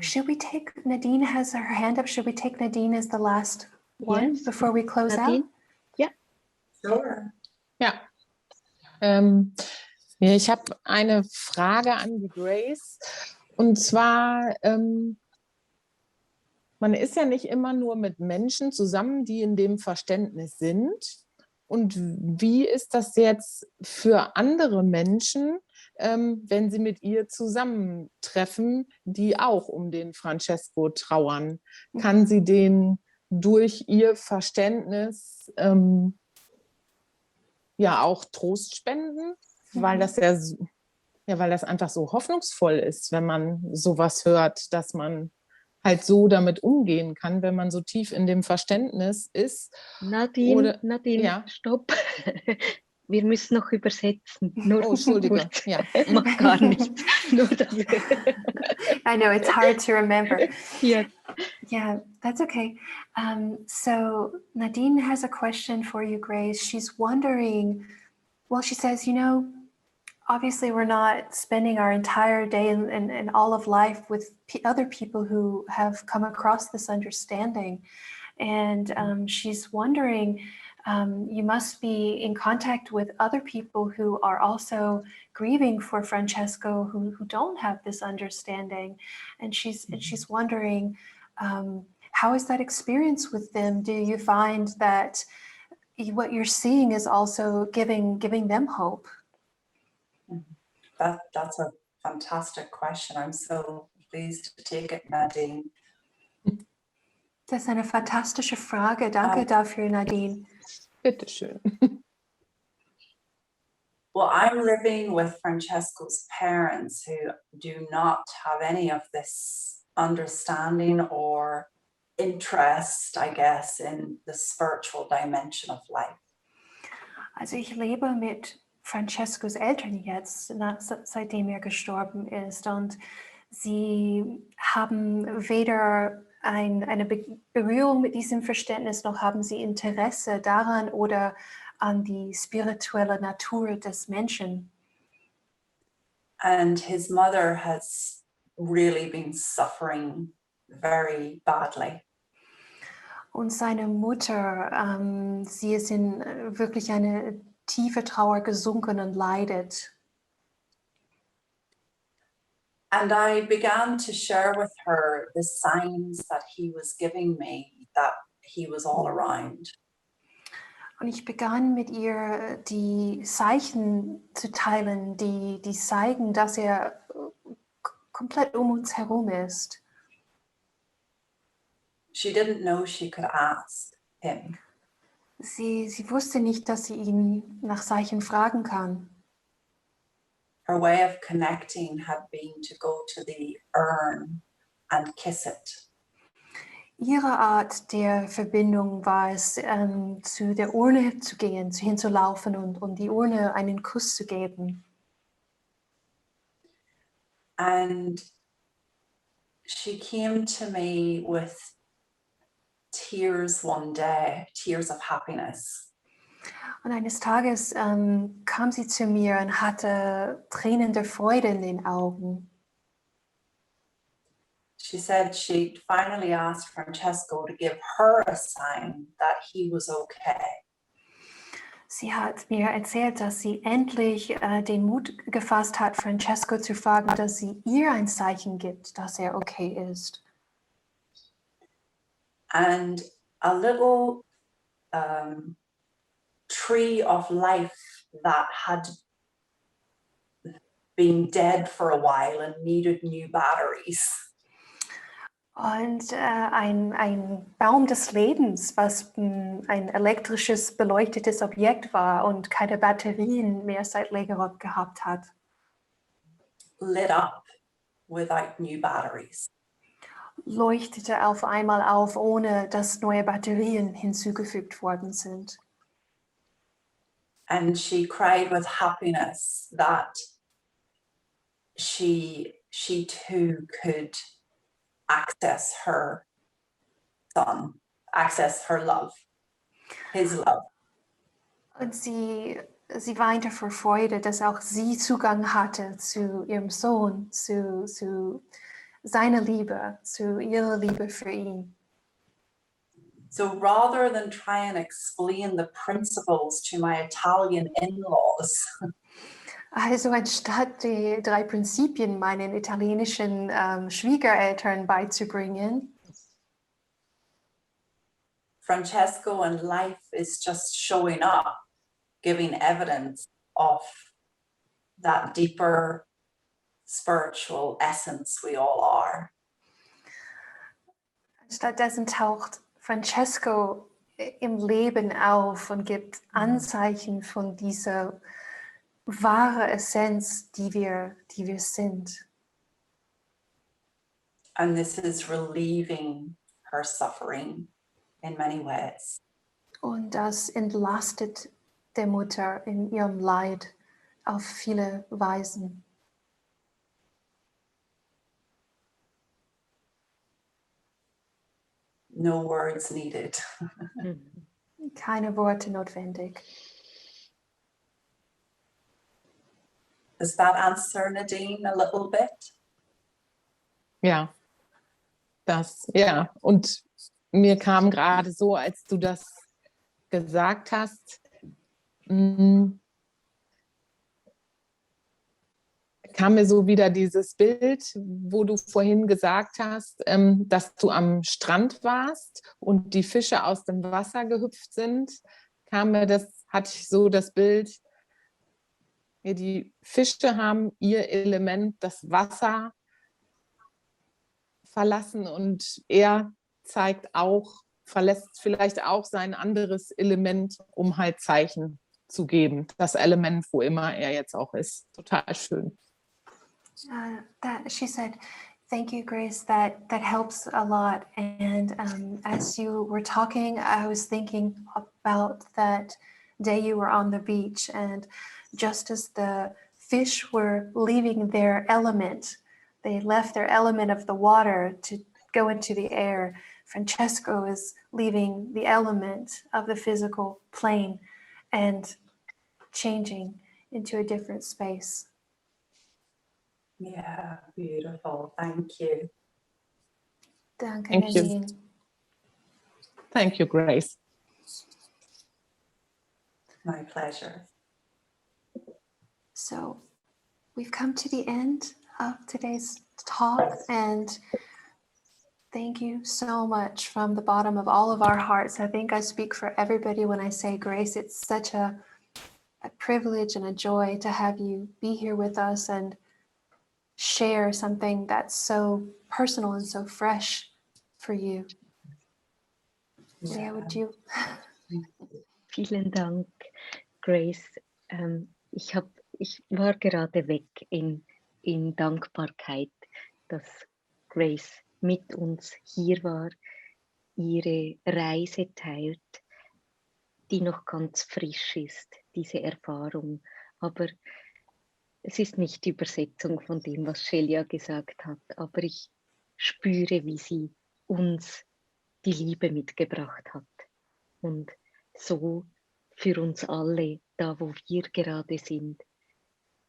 Speaker 1: Should we take, Nadine has her hand up, should we take Nadine as the last one before we close
Speaker 2: Nadine?
Speaker 1: out?
Speaker 2: Ja.
Speaker 3: Sure.
Speaker 5: Ja. Ich habe eine Frage an die Grace. Und zwar, man ist ja nicht immer nur mit Menschen zusammen, die in dem Verständnis sind. Und wie ist das jetzt für andere Menschen, wenn sie mit ihr zusammentreffen, die auch um den Francesco trauern? Kann sie denen durch ihr Verständnis ja auch Trost spenden? Weil das weil das einfach so hoffnungsvoll ist, wenn man sowas hört, dass man halt so damit umgehen kann, wenn man so tief in dem Verständnis ist.
Speaker 2: Nadine,
Speaker 5: Ja.
Speaker 2: Stopp. Wir müssen noch übersetzen. Nur
Speaker 5: Entschuldige.
Speaker 2: kurz.
Speaker 5: Ja.
Speaker 2: Macht gar nichts. Nur das.
Speaker 1: I know, it's hard to remember.
Speaker 2: Yes.
Speaker 1: Yeah, that's okay. So Nadine has a question for you, Grace. She's wondering, well, she says, obviously we're not spending our entire day and all of life with other people who have come across this understanding. And she's wondering, you must be in contact with other people who are also grieving for Francesco, who don't have this understanding. And she's wondering, how is that experience with them? Do you find that what you're seeing is also giving them hope?
Speaker 3: That's a fantastic question. I'm so pleased to take it, Nadine.
Speaker 1: Das ist eine fantastische Frage. Danke dafür, Nadine.
Speaker 5: Bitteschön.
Speaker 3: Well, I'm living with Francesco's parents who do not have any of this understanding or interest, I guess, in the spiritual dimension of life.
Speaker 1: Also ich lebe mit Francescos Eltern jetzt, seitdem er gestorben ist, und sie haben weder eine Berührung mit diesem Verständnis, noch haben sie Interesse daran oder an die spirituelle Natur des Menschen.
Speaker 3: And his mother has really been suffering very badly.
Speaker 1: Und seine Mutter, sie ist in wirklich eine tiefe Trauer gesunken und leidet.
Speaker 3: And I began to share with her the signs that he was giving me, that he was all around.
Speaker 1: Und ich begann mit ihr die Zeichen zu teilen, die zeigen, dass er komplett um uns herum ist.
Speaker 3: She didn't know she could ask him.
Speaker 1: Sie wusste nicht, dass sie ihn nach Zeichen fragen kann.
Speaker 3: her way of connecting had been to go to the urn and kiss it.
Speaker 1: Ihre Art der Verbindung war es, zu der Urne zu gehen, hinzulaufen und die Urne einen Kuss zu geben.
Speaker 3: And she came to me with tears one day, tears of happiness.
Speaker 1: Und eines Tages kam sie zu mir und hatte Tränen der Freude in den Augen.
Speaker 3: She said she'd finally asked Francesco to give her a sign that he was okay.
Speaker 1: Sie hat mir erzählt, dass sie endlich den Mut gefasst hat, Francesco zu fragen, dass sie ihr ein Zeichen gibt, dass er okay ist.
Speaker 3: And a little tree of life that had been dead for a while and needed new batteries.
Speaker 1: Und ein Baum des Lebens, was ein elektrisches, beleuchtetes Objekt war und keine Batterien mehr seit längerem gehabt hat,
Speaker 3: Lit up without new batteries.
Speaker 1: leuchtete auf einmal auf, ohne dass neue Batterien hinzugefügt worden sind.
Speaker 3: And she cried with happiness that she too could access her son, access her love, his love.
Speaker 1: Und sie weinte vor Freude, dass auch sie Zugang hatte zu ihrem Sohn, zu seiner Liebe, zu ihrer Liebe für ihn.
Speaker 3: So rather than try and explain the principles to my Italian in-laws,
Speaker 1: Also anstatt die 3 Prinzipien meinen italienischen Schwiegereltern beizubringen,
Speaker 3: Francesco and life is just showing up, giving evidence of that deeper spiritual essence we all are.
Speaker 1: stattdessen taucht Francesco im Leben auf und gibt Anzeichen von dieser wahre Essenz, die wir sind.
Speaker 3: And this is relieving her suffering in many ways.
Speaker 1: Und das entlastet der Mutter in ihrem Leid auf viele Weisen.
Speaker 3: No words needed.
Speaker 1: Keine Worte notwendig.
Speaker 3: Does that answer Nadine a little bit?
Speaker 5: Ja, ja. Und mir kam gerade so, als du das gesagt hast, kam mir so wieder dieses Bild, wo du vorhin gesagt hast, dass du am Strand warst und die Fische aus dem Wasser gehüpft sind, hatte ich so das Bild, ja, die Fische haben ihr Element, das Wasser, verlassen und er verlässt vielleicht auch sein anderes Element, um halt Zeichen zu geben. Das Element, wo immer er jetzt auch ist. Total schön.
Speaker 1: She said, "Thank you, Grace. That helps a lot." And as you were talking, I was thinking about that day you were on the beach, and just as the fish were leaving their element, they left their element of the water to go into the air. Francesco is leaving the element of the physical plane and changing into a different space.
Speaker 3: Yeah, beautiful. Thank you.
Speaker 1: Danke,
Speaker 5: Thank you.
Speaker 1: Nadine.
Speaker 5: Thank you, Grace.
Speaker 3: My pleasure.
Speaker 1: So we've come to the end of today's talk, and thank you so much from the bottom of all of our hearts. I think I speak for everybody when I say, Grace, it's such a privilege and a joy to have you be here with us and share something that's so personal and so fresh for you. Yeah, would you?
Speaker 2: Vielen Dank, Grace. Ich habe Ich war gerade weg in Dankbarkeit, dass Grace mit uns hier war, ihre Reise teilt, die noch ganz frisch ist, diese Erfahrung. Aber es ist nicht die Übersetzung von dem, was Shelia gesagt hat, aber ich spüre, wie sie uns die Liebe mitgebracht hat. Und so für uns alle, da wo wir gerade sind,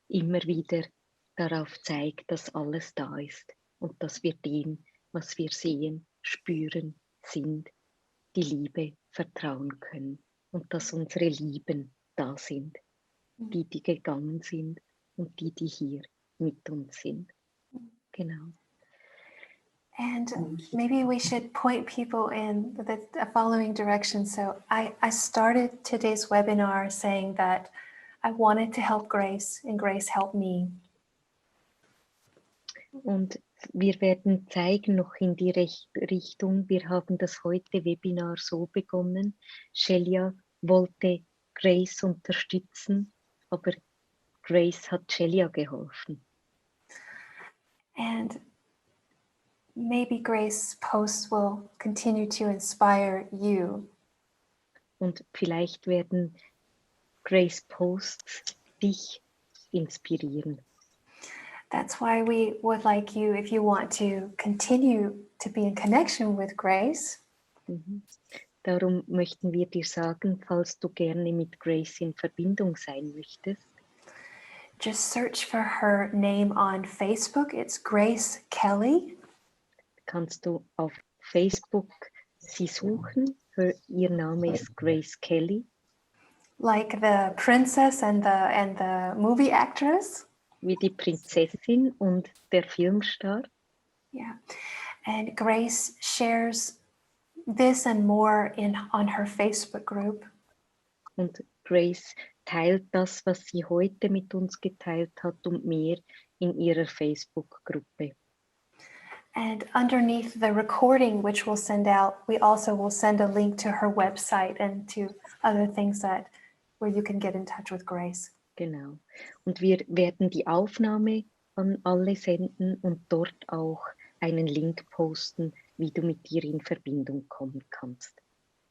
Speaker 2: immer wieder darauf zeigt, dass alles da ist und dass wir dem, was wir sehen, spüren, sind, die Liebe vertrauen können und dass unsere Lieben da sind, die gegangen sind und die hier mit uns sind. Genau.
Speaker 1: And maybe we should point people in the following direction. So I started today's webinar saying that I wanted to help Grace and Grace helped me.
Speaker 2: Und wir werden zeigen noch in die Richtung. Wir haben das heute Webinar so begonnen. Shelia wollte Grace unterstützen, aber Grace hat Shelia geholfen.
Speaker 1: And maybe Grace's posts will continue to inspire you.
Speaker 2: Und vielleicht werden Grace Posts dich inspirieren.
Speaker 1: That's why we would like you, if you want to continue to be in connection with Grace,
Speaker 2: Darum möchten wir dir sagen, falls du gerne mit Grace in Verbindung sein möchtest,
Speaker 1: just search for her name on Facebook. It's Grace Kelly.
Speaker 2: kannst du auf Facebook sie suchen. Ihr Name ist Grace Kelly.
Speaker 1: Like the princess and the movie actress.
Speaker 2: Wie die Prinzessin und der Filmstar.
Speaker 1: Yeah. And Grace shares this and more on her Facebook group.
Speaker 2: Und Grace teilt das, was sie heute mit uns geteilt hat und mehr in ihrer Facebook-Gruppe.
Speaker 1: And underneath the recording, which we'll send out, we also will send a link to her website and to other things where you can get in touch with Grace.
Speaker 2: Genau. Und wir werden die Aufnahme an alle senden und dort auch einen Link posten, wie du mit ihr in Verbindung kommen kannst.